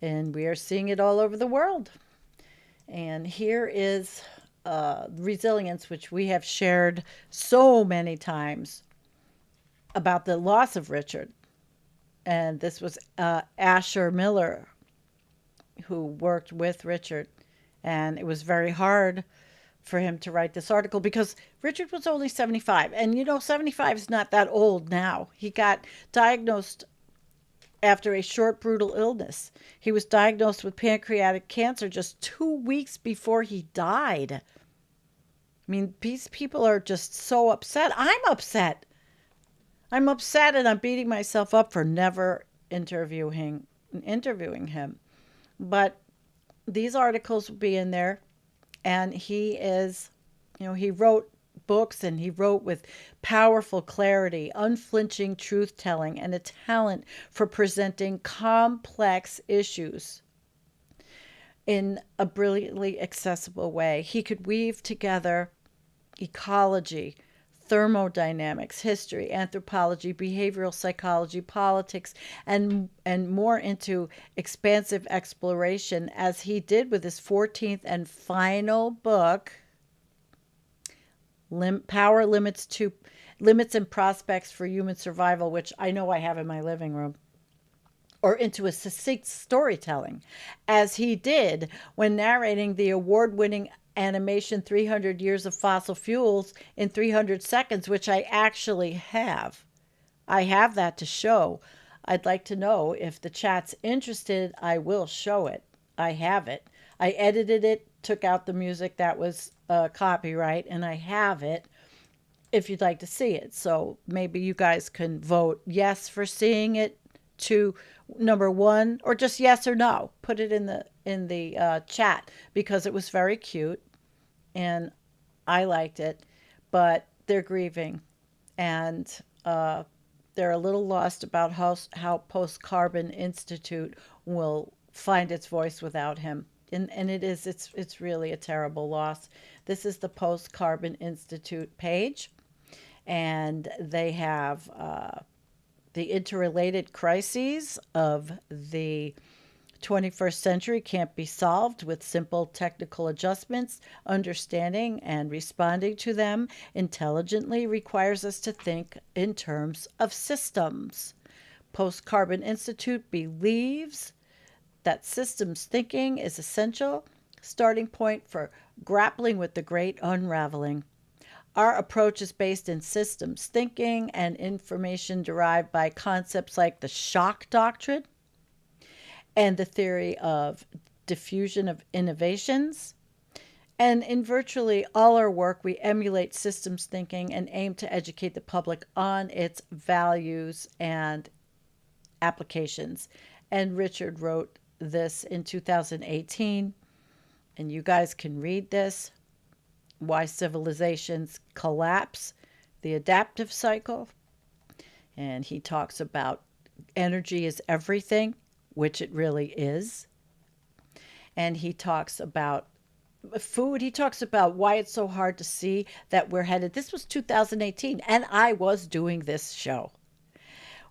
And we are seeing it all over the world. And here is resilience, which we have shared so many times about the loss of Richard. And this was Asher Miller, who worked with Richard. And it was very hard for him to write this article because Richard was only 75. And 75 is not that old now. He got diagnosed after a short, brutal illness. He was diagnosed with pancreatic cancer just 2 weeks before he died. I mean, these people are just so upset. I'm upset. I'm upset, and I'm beating myself up for never interviewing him. But these articles will be in there, and he is, he wrote books, and he wrote with powerful clarity, unflinching truth telling, and a talent for presenting complex issues in a brilliantly accessible way. He could weave together ecology, thermodynamics, history, anthropology, behavioral psychology, politics, and more into expansive exploration, as he did with his 14th and final book, Power Limits and Prospects for Human Survival, which I know I have in my living room, or into a succinct storytelling, as he did when narrating the award-winning animation 300 Years of Fossil Fuels in 300 seconds, which I actually have. I have that to show. I'd like to know if the chat's interested. I will show it. I have it. I edited it, took out the music that was copyright, and I have it if you'd like to see it. So maybe you guys can vote yes for seeing it, to number one, or just yes or no. Put it in the chat, because it was very cute and I liked it. But they're grieving, and they're a little lost about how Post Carbon Institute will find its voice without him. And it's really a terrible loss. This is the Post Carbon Institute page, and they have the interrelated crises of the 21st century can't be solved with simple technical adjustments. Understanding and responding to them intelligently requires us to think in terms of systems. Post Carbon Institute believes that systems thinking is essential starting point for grappling with the great unraveling. Our approach is based in systems thinking and information derived by concepts like the shock doctrine and the theory of diffusion of innovations. And in virtually all our work, we emulate systems thinking and aim to educate the public on its values and applications. And Richard wrote this in 2018, and you guys can read this: Why Civilizations Collapse, the Adaptive Cycle. And he talks about energy is everything, which it really is. And he talks about food. He talks about why it's so hard to see that we're headed. This was 2018, and I was doing this show.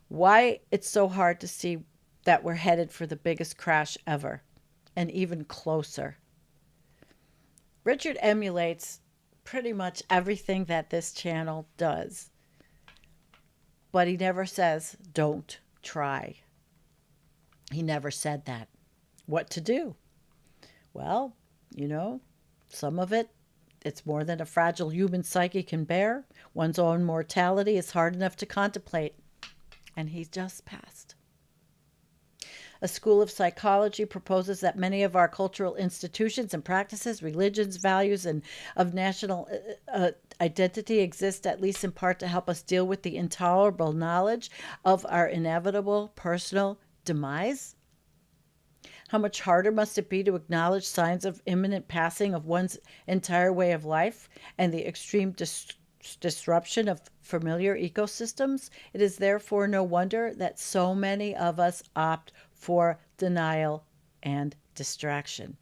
Why it's so hard to see that we're headed for the biggest crash ever, and even closer. Richard emulates pretty much everything that this channel does, but he never says, don't try. He never said that. What to do? Well, some of it's more than a fragile human psyche can bear. One's own mortality is hard enough to contemplate. And he's just passed. A school of psychology proposes that many of our cultural institutions and practices, religions, values, and of national identity exist at least in part to help us deal with the intolerable knowledge of our inevitable personal demise. How much harder must it be to acknowledge signs of imminent passing of one's entire way of life and the extreme disruption of familiar ecosystems? It is therefore no wonder that so many of us opt for denial and distraction.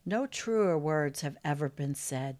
No truer words have ever been said.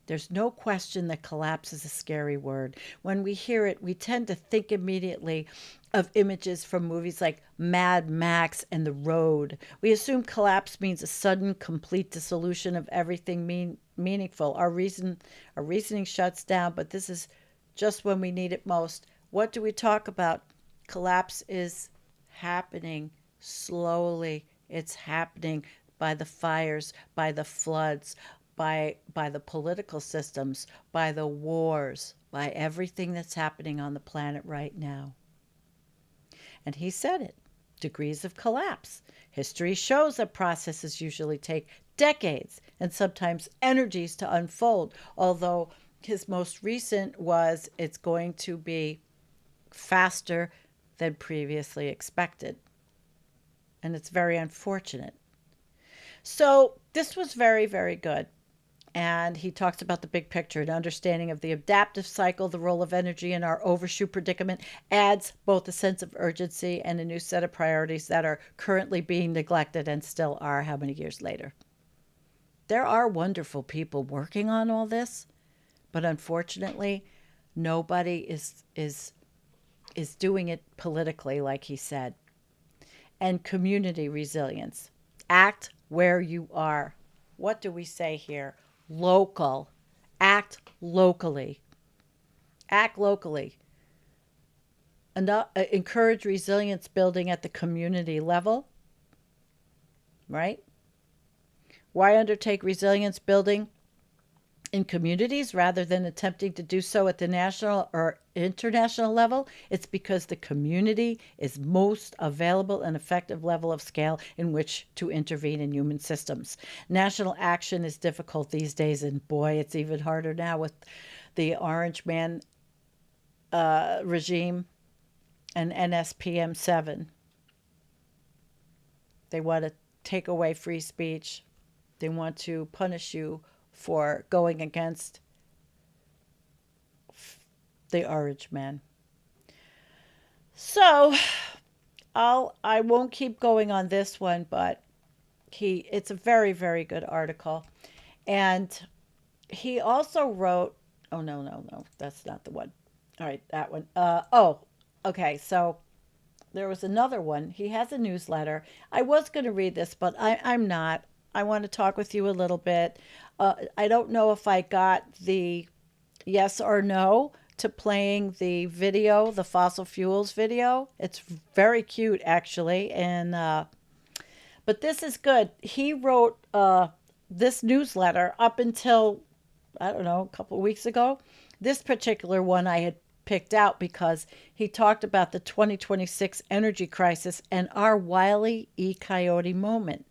There's no question that collapse is a scary word. When we hear it, we tend to think immediately of images from movies like Mad Max and The Road. We assume collapse means a sudden, complete dissolution of everything meaningful. Our reasoning shuts down, but this is just when we need it most. What do we talk about? Collapse is happening slowly. It's happening by the fires, by the floods, by the political systems, by the wars, by everything that's happening on the planet right now. And he said it. Degrees of collapse. History shows that processes usually take decades and sometimes energies to unfold, although his most recent was it's going to be faster than previously expected. And it's very unfortunate. So this was very, very good. And he talks about the big picture, an understanding of the adaptive cycle, the role of energy in our overshoot predicament, adds both a sense of urgency and a new set of priorities that are currently being neglected and still are how many years later. There are wonderful people working on all this, but unfortunately, nobody is doing it politically, like he said. And community resilience. Act where you are. What do we say here? Local. Act locally. Act locally. Encourage resilience building at the community level. Right? Why undertake resilience building in communities rather than attempting to do so at the national or international level? It's because the community is most available and effective level of scale in which to intervene in human systems. National action is difficult these days, and boy, it's even harder now with the Orange Man regime and NSPM 7. They want to take away free speech. They want to punish you for going against the orange man. So I won't keep going on this one, but it's a very, very good article. And he also wrote, oh, no, no, no, that's not the one. All right, that one. Okay. So there was another one. He has a newsletter. I was going to read this, but I'm not. I want to talk with you a little bit. I don't know if I got the yes or no to playing the video, the fossil fuels video. It's very cute, actually. And, but this is good. He wrote this newsletter up until, I don't know, a couple of weeks ago. This particular one I had picked out because he talked about the 2026 energy crisis and our Wile E. Coyote moment.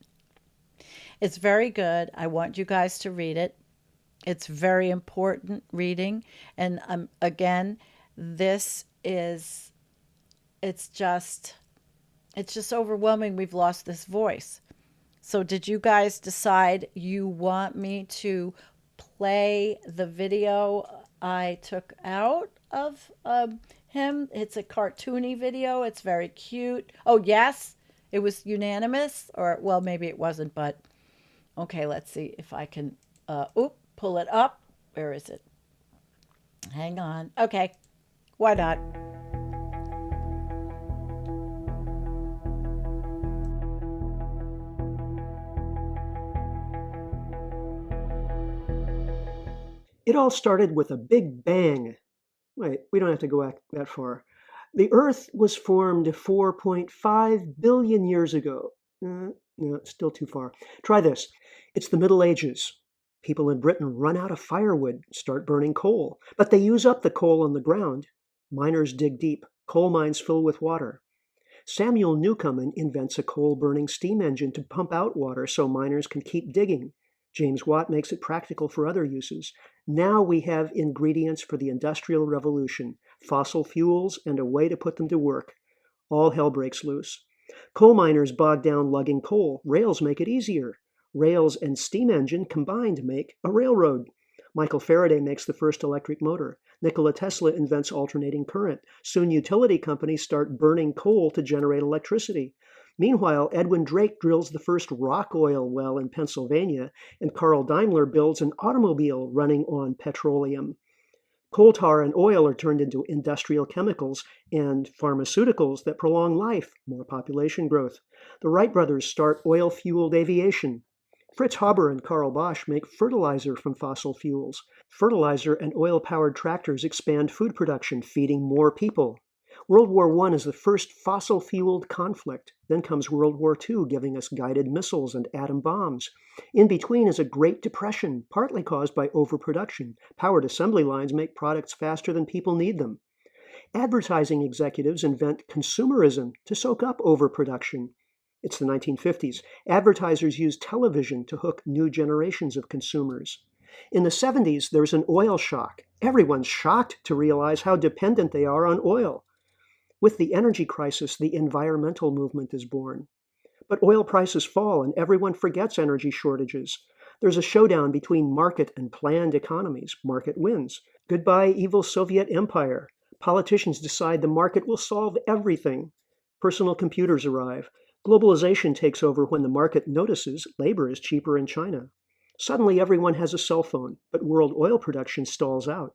It's very good. I want you guys to read it. It's very important reading. And again, this is, it's just, it's just overwhelming. We've lost this voice. So did you guys decide you want me to play the video I took out of him? It's a cartoony video. It's very cute. Oh, yes, it was unanimous. Or, well, maybe it wasn't, but okay, let's see if I can, pull it up. Where is it? Hang on. Okay, why not? It all started with a big bang. Wait, we don't have to go back that far. The Earth was formed 4.5 billion years ago. No, it's still too far. Try this. It's the Middle Ages. People in Britain run out of firewood, start burning coal, but they use up the coal on the ground. Miners dig deep. Coal mines fill with water. Samuel Newcomen invents a coal-burning steam engine to pump out water so miners can keep digging. James Watt makes it practical for other uses. Now we have ingredients for the Industrial Revolution, fossil fuels, and a way to put them to work. All hell breaks loose. Coal miners bog down lugging coal. Rails make it easier. Rails and steam engine combined make a railroad. Michael Faraday makes the first electric motor. Nikola Tesla invents alternating current. Soon utility companies start burning coal to generate electricity. Meanwhile, Edwin Drake drills the first rock oil well in Pennsylvania, and Carl Daimler builds an automobile running on petroleum. Coal tar and oil are turned into industrial chemicals and pharmaceuticals that prolong life, more population growth. The Wright brothers start oil-fueled aviation. Fritz Haber and Karl Bosch make fertilizer from fossil fuels. Fertilizer and oil-powered tractors expand food production, feeding more people. World War I is the first fossil-fueled conflict. Then comes World War II, giving us guided missiles and atom bombs. In between is a Great Depression, partly caused by overproduction. Powered assembly lines make products faster than people need them. Advertising executives invent consumerism to soak up overproduction. It's the 1950s. Advertisers use television to hook new generations of consumers. In the 70s, there's an oil shock. Everyone's shocked to realize how dependent they are on oil. With the energy crisis, the environmental movement is born. But oil prices fall and everyone forgets energy shortages. There's a showdown between market and planned economies. Market wins. Goodbye, evil Soviet empire. Politicians decide the market will solve everything. Personal computers arrive. Globalization takes over when the market notices labor is cheaper in China. Suddenly everyone has a cell phone, but world oil production stalls out.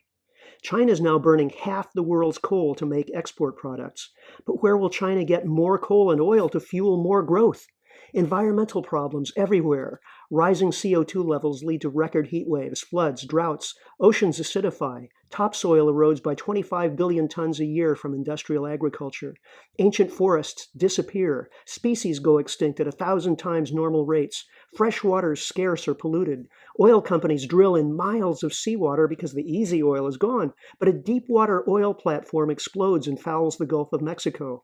China is now burning half the world's coal to make export products. But where will China get more coal and oil to fuel more growth? Environmental problems everywhere. Rising CO2 levels lead to record heat waves, floods, droughts. Oceans acidify. Topsoil erodes by 25 billion tons a year from industrial agriculture. Ancient forests disappear. Species go extinct at 1,000 times normal rates. Fresh water is scarce or polluted. Oil companies drill in miles of seawater because the easy oil is gone, but a deep water oil platform explodes and fouls the Gulf of Mexico.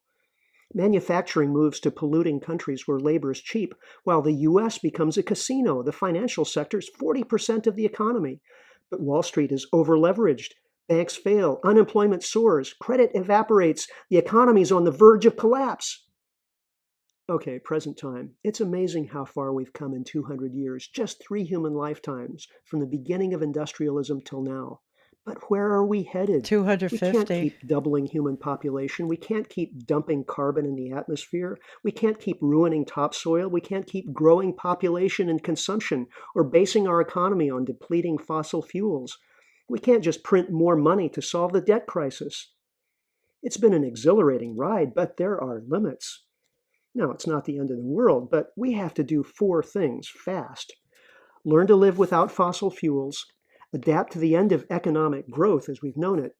Manufacturing moves to polluting countries where labor is cheap, while the U.S. becomes a casino. The financial sector is 40% of the economy. But Wall Street is overleveraged. Banks fail. Unemployment soars. Credit evaporates. The economy is on the verge of collapse. Okay, present time. It's amazing how far we've come in 200 years, just 3 human lifetimes, from the beginning of industrialism till now. But where are we headed? We can't 250. keep doubling human population. We can't keep dumping carbon in the atmosphere. We can't keep ruining topsoil. We can't keep growing population and consumption or basing our economy on depleting fossil fuels. We can't just print more money to solve the debt crisis. It's been an exhilarating ride, but there are limits. Now, it's not the end of the world, but we have to do 4 things fast. Learn to live without fossil fuels, adapt to the end of economic growth as we've known it,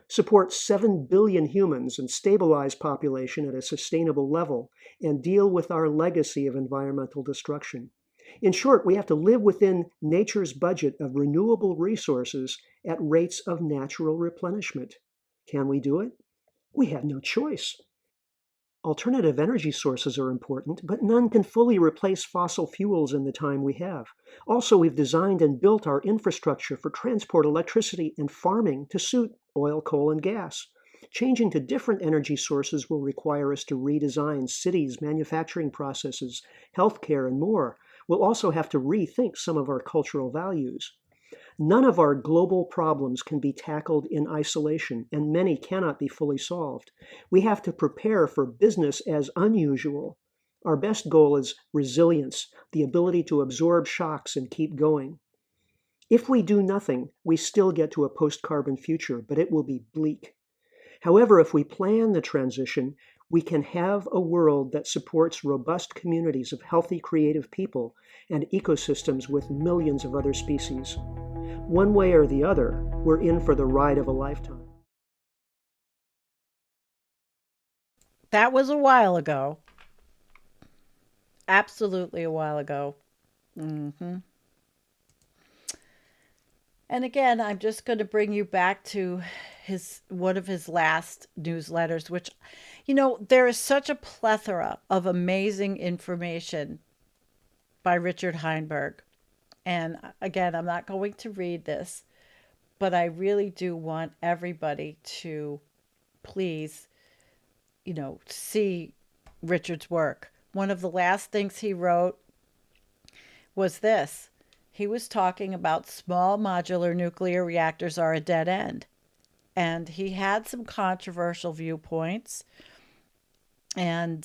support 7 billion humans and stabilize population at a sustainable level, and deal with our legacy of environmental destruction. In short, we have to live within nature's budget of renewable resources at rates of natural replenishment. Can we do it? We have no choice. Alternative energy sources are important, but none can fully replace fossil fuels in the time we have. Also, we've designed and built our infrastructure for transport, electricity, and farming to suit oil, coal, and gas. Changing to different energy sources will require us to redesign cities, manufacturing processes, healthcare, and more. We'll also have to rethink some of our cultural values. None of our global problems can be tackled in isolation, and many cannot be fully solved. We have to prepare for business as unusual. Our best goal is resilience, the ability to absorb shocks and keep going. If we do nothing, we still get to a post-carbon future, but it will be bleak. However, if we plan the transition, we can have a world that supports robust communities of healthy, creative people and ecosystems with millions of other species. One way or the other, we're in for the ride of a lifetime. That was a while ago. Absolutely a while ago. Hmm. And again, I'm just going to bring you back to his one of his last newsletters, which, there is such a plethora of amazing information by Richard Heinberg. And again, I'm not going to read this, but I really do want everybody to please, see Richard's work. One of the last things he wrote was this. He was talking about small modular nuclear reactors are a dead end. And he had some controversial viewpoints. And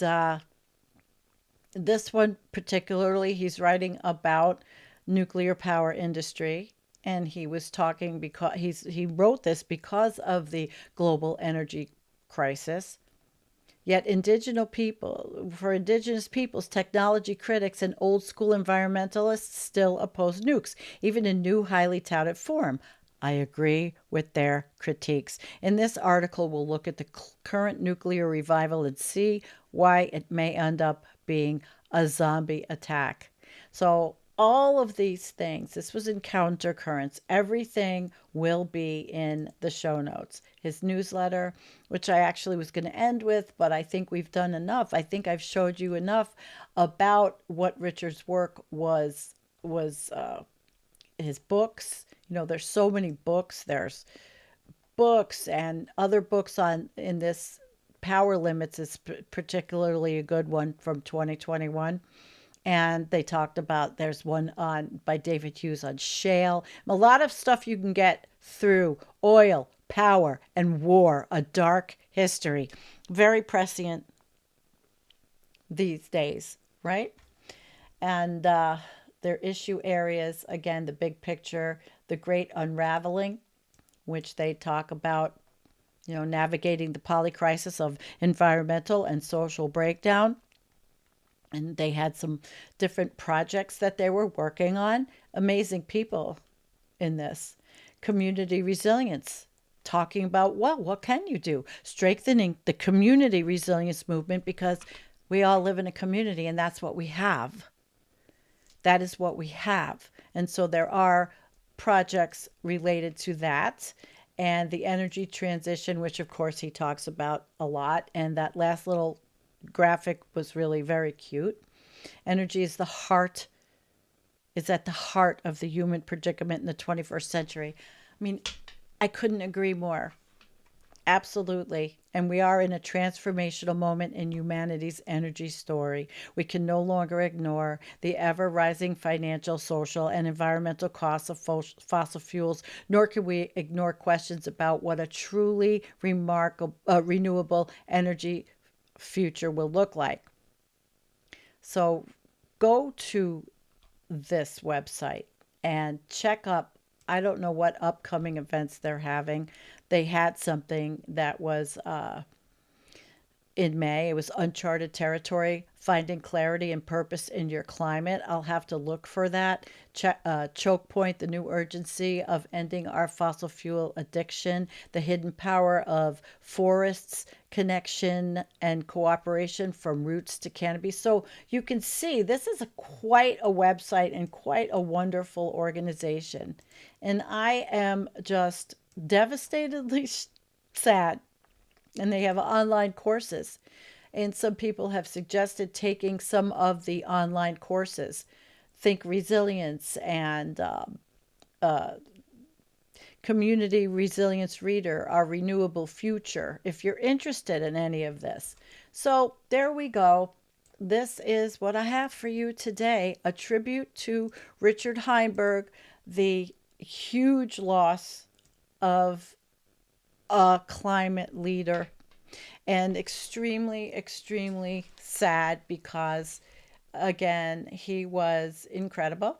this one particularly, he's writing about nuclear power industry. And he was talking because he wrote this because of the global energy crisis. Yet for indigenous peoples, technology critics and old school environmentalists still oppose nukes, even in new, highly touted form. I agree with their critiques. In this article, we'll look at the current nuclear revival and see why it may end up being a zombie attack. So all of these things, this was in Countercurrents. Everything will be in the show notes. His newsletter, which I actually was going to end with, but I think we've done enough. I think I've showed you enough about what Richard's work was his books. There's so many books. There's books and other books in this. Power Limits is particularly a good one from 2021. And they talked about, there's one on by David Hughes on shale. A lot of stuff you can get through oil, power, and war, a dark history. Very prescient these days, right? And their issue areas, again, the big picture, the great unraveling, which they talk about, navigating the polycrisis of environmental and social breakdown. And they had some different projects that they were working on. Amazing people in this. Community resilience, talking about, well, what can you do? Strengthening the community resilience movement, because we all live in a community and that's what we have. That is what we have. And so there are projects related to that. And the energy transition, which of course he talks about a lot. And that last little graphic was really very cute. Energy is at the heart of the human predicament in the 21st century. I mean, I couldn't agree more. Absolutely. And we are in a transformational moment in humanity's energy story. We can no longer ignore the ever rising financial, social, and environmental costs of fossil fuels, nor can we ignore questions about what a truly remarkable, renewable energy future will look like. So go to this website and check up. I don't know what upcoming events they're having. They had something that was in May. It was Uncharted Territory, Finding Clarity and Purpose in Your Climate. I'll have to look for that. Choke Point, The New Urgency of Ending Our Fossil Fuel Addiction, The Hidden Power of Forests, Connection and Cooperation from Roots to Canopy. So you can see this is quite a website and quite a wonderful organization. And I am just devastatedly sad, and they have online courses. And some people have suggested taking some of the online courses. Think Resilience and Community Resilience Reader, Our Renewable Future, if you're interested in any of this. So there we go. This is what I have for you today, a tribute to Richard Heinberg, the huge loss of a climate leader, and extremely, extremely sad because, again, he was incredible.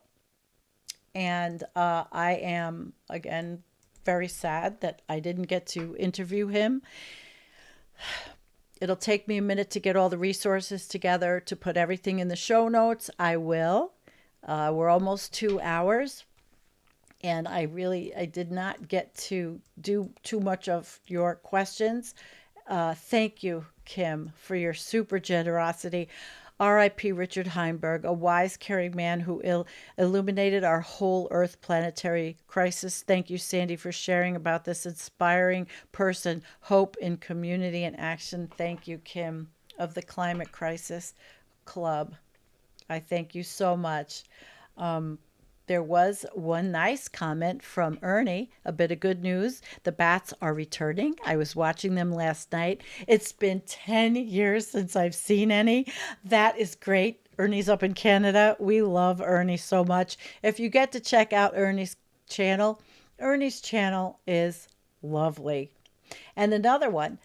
And I am, again, very sad that I didn't get to interview him. It'll take me a minute to get all the resources together to put everything in the show notes. I will. We're almost 2 hours. And I did not get to do too much of your questions. Thank you, Kim, for your super generosity. R.I.P. Richard Heinberg, a wise, caring man who illuminated our whole Earth planetary crisis. Thank you, Sandy, for sharing about this inspiring person, hope in community and action. Thank you, Kim, of the Climate Crisis Club. I thank you so much. There was one nice comment from Ernie, a bit of good news. The bats are returning. I was watching them last night. It's been 10 years since I've seen any. That is great. Ernie's up in Canada. We love Ernie so much. If you get to check out Ernie's channel is lovely. And another one,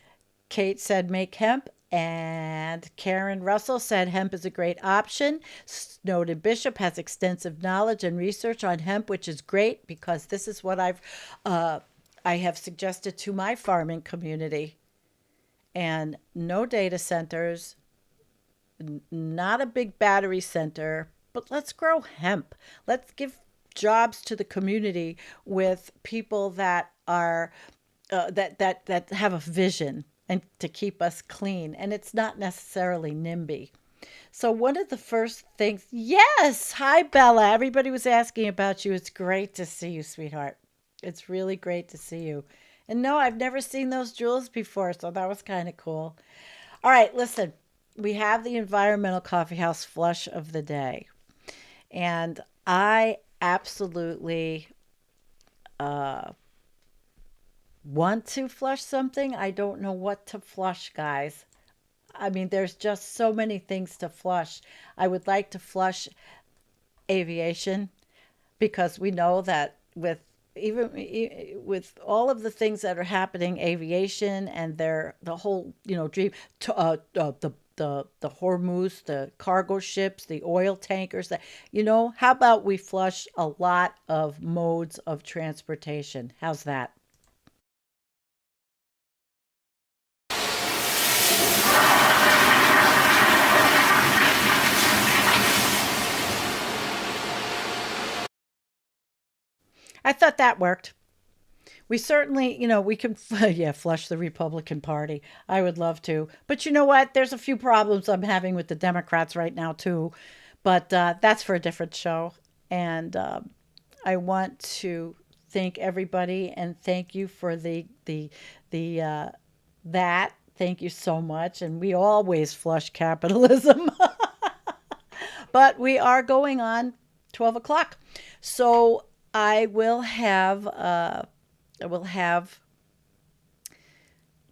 Kate said, make hemp. And Karen Russell said hemp is a great option. Snowden Bishop has extensive knowledge and research on hemp, which is great because this is what I have suggested to my farming community. And no data centers, not a big battery center, but let's grow hemp. Let's give jobs to the community with people that are that have a vision and to keep us clean. And it's not necessarily NIMBY. So one of the first things, yes, hi, Bella. Everybody was asking about you. It's great to see you, sweetheart. It's really great to see you. And no, I've never seen those jewels before, so that was kind of cool. All right, listen, we have the Environmental Coffee House flush of the day. And I absolutely want to flush something. I don't know what to flush, guys. I mean, there's just so many things to flush. I would like to flush aviation because we know that with all of the things that are happening, aviation and the whole dream to the Hormuz, the cargo ships, the oil tankers, how about we flush a lot of modes of transportation? How's that? I thought that worked. We certainly, we can, yeah, flush the Republican Party. I would love to. But you know what? There's a few problems I'm having with the Democrats right now, too. But that's for a different show. And I want to thank everybody and thank you for that. Thank you so much. And we always flush capitalism. But we are going on 12 o'clock. So I will have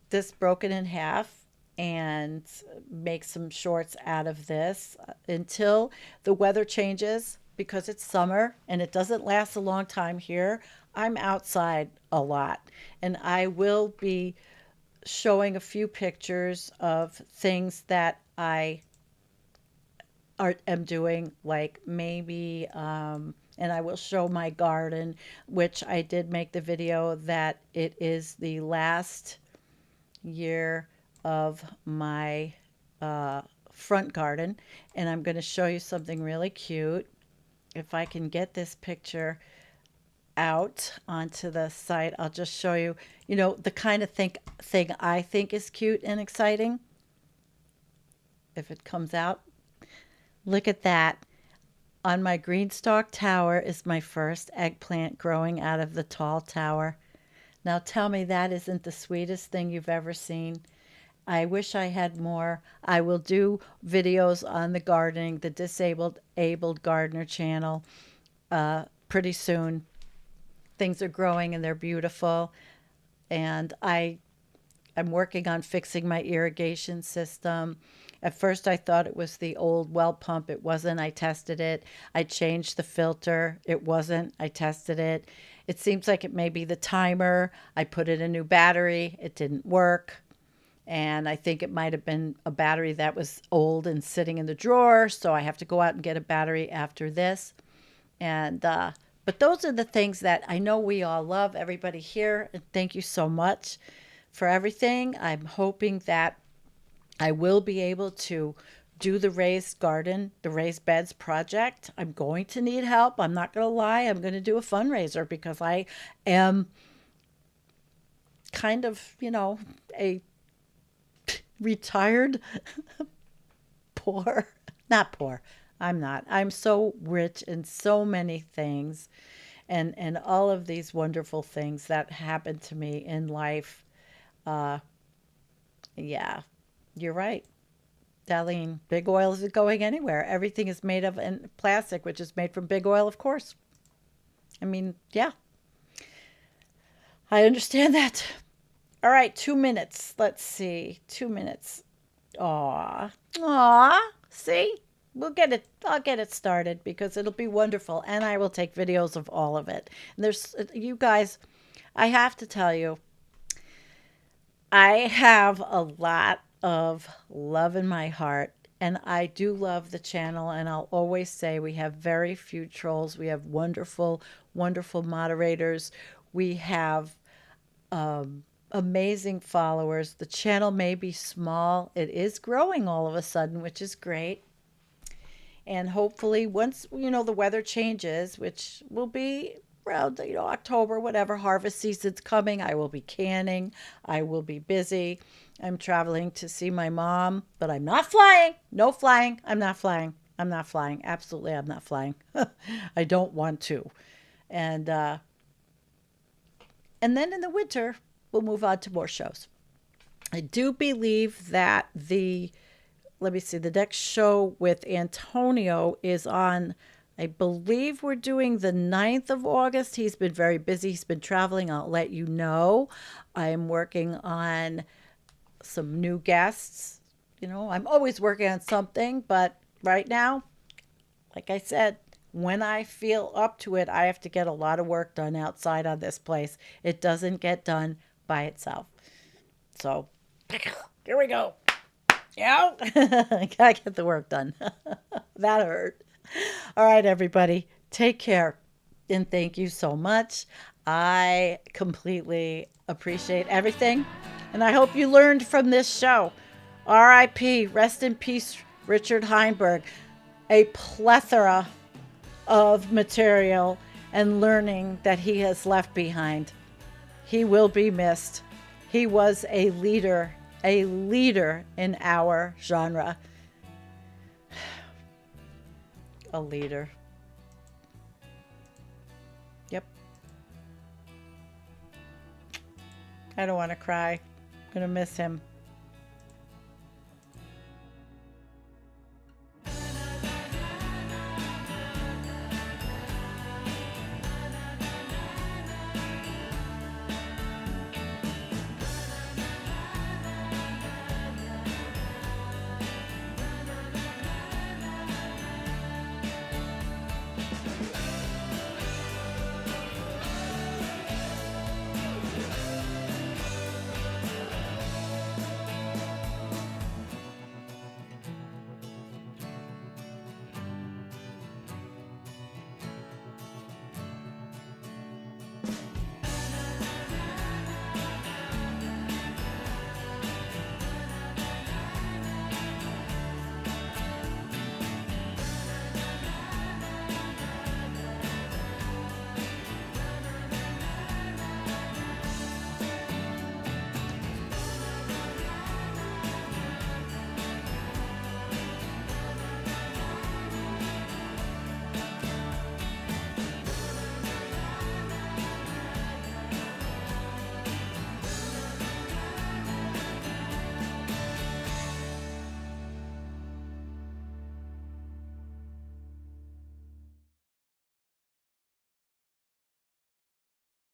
this broken in half and make some shorts out of this until the weather changes, because it's summer and it doesn't last a long time here. I'm outside a lot, and I will be showing a few pictures of things that I am doing, like maybe, and I will show my garden, which I did make the video that it is the last year of my front garden, and I'm going to show you something really cute. If I can get this picture out onto the site, I'll just show you, the kind of thing I think is cute and exciting. If it comes out, look at that. On my green-stalk tower is my first eggplant growing out of the tall tower. Now tell me that isn't the sweetest thing you've ever seen. I wish I had more. I will do videos on the gardening, the Disabled Abled Gardener channel pretty soon. Things are growing and they're beautiful. And I'm working on fixing my irrigation system. At first I thought it was the old well pump. It wasn't. I tested it. I changed the filter. It wasn't. I tested it. It seems like it may be the timer. I put in a new battery. It didn't work. And I think it might have been a battery that was old and sitting in the drawer. So I have to go out and get a battery after this. And, but those are the things that I know we all love, everybody here. And thank you so much for everything. I'm hoping that I will be able to do the raised garden, the raised beds project. I'm going to need help. I'm not going to lie. I'm going to do a fundraiser because I am kind of, a retired poor, not poor. I'm not. I'm so rich in so many things, and all of these wonderful things that happen to me in life. Yeah, you're right. Darlene, big oil isn't going anywhere. Everything is made of plastic, which is made from big oil, of course. I mean, yeah, I understand that. All right, 2 minutes. Let's see, 2 minutes. Aw. See, we'll get it. I'll get it started because it'll be wonderful, and I will take videos of all of it. And there's, you guys, I have to tell you, I have a lot of love in my heart, and I do love the channel, and I'll always say we have very few trolls. We have wonderful, wonderful moderators. We have amazing followers. The channel may be small. It is growing all of a sudden, which is great. And hopefully once, the weather changes, which will be around, October, whatever, harvest season's coming, I will be canning. I will be busy. I'm traveling to see my mom, but I'm not flying. No flying. I'm not flying. I'm not flying. Absolutely, I'm not flying. I don't want to. And then in the winter, we'll move on to more shows. I do believe that let me see, the next show with Antonio is on, I believe we're doing the 9th of August. He's been very busy. He's been traveling. I'll let you know. I'm working on some new guests. I'm always working on something, but right now, like I said, when I feel up to it, I have to get a lot of work done outside on this place. It doesn't get done by itself. So, here we go. Yeah, I gotta get the work done. That hurt. All right, everybody, take care. And thank you so much. I completely appreciate everything. And I hope you learned from this show. R.I.P. Rest in peace, Richard Heinberg. A plethora of material and learning that he has left behind. He will be missed. He was a leader in our genre. A leader. Yep. I don't want to cry. I'm going to miss him.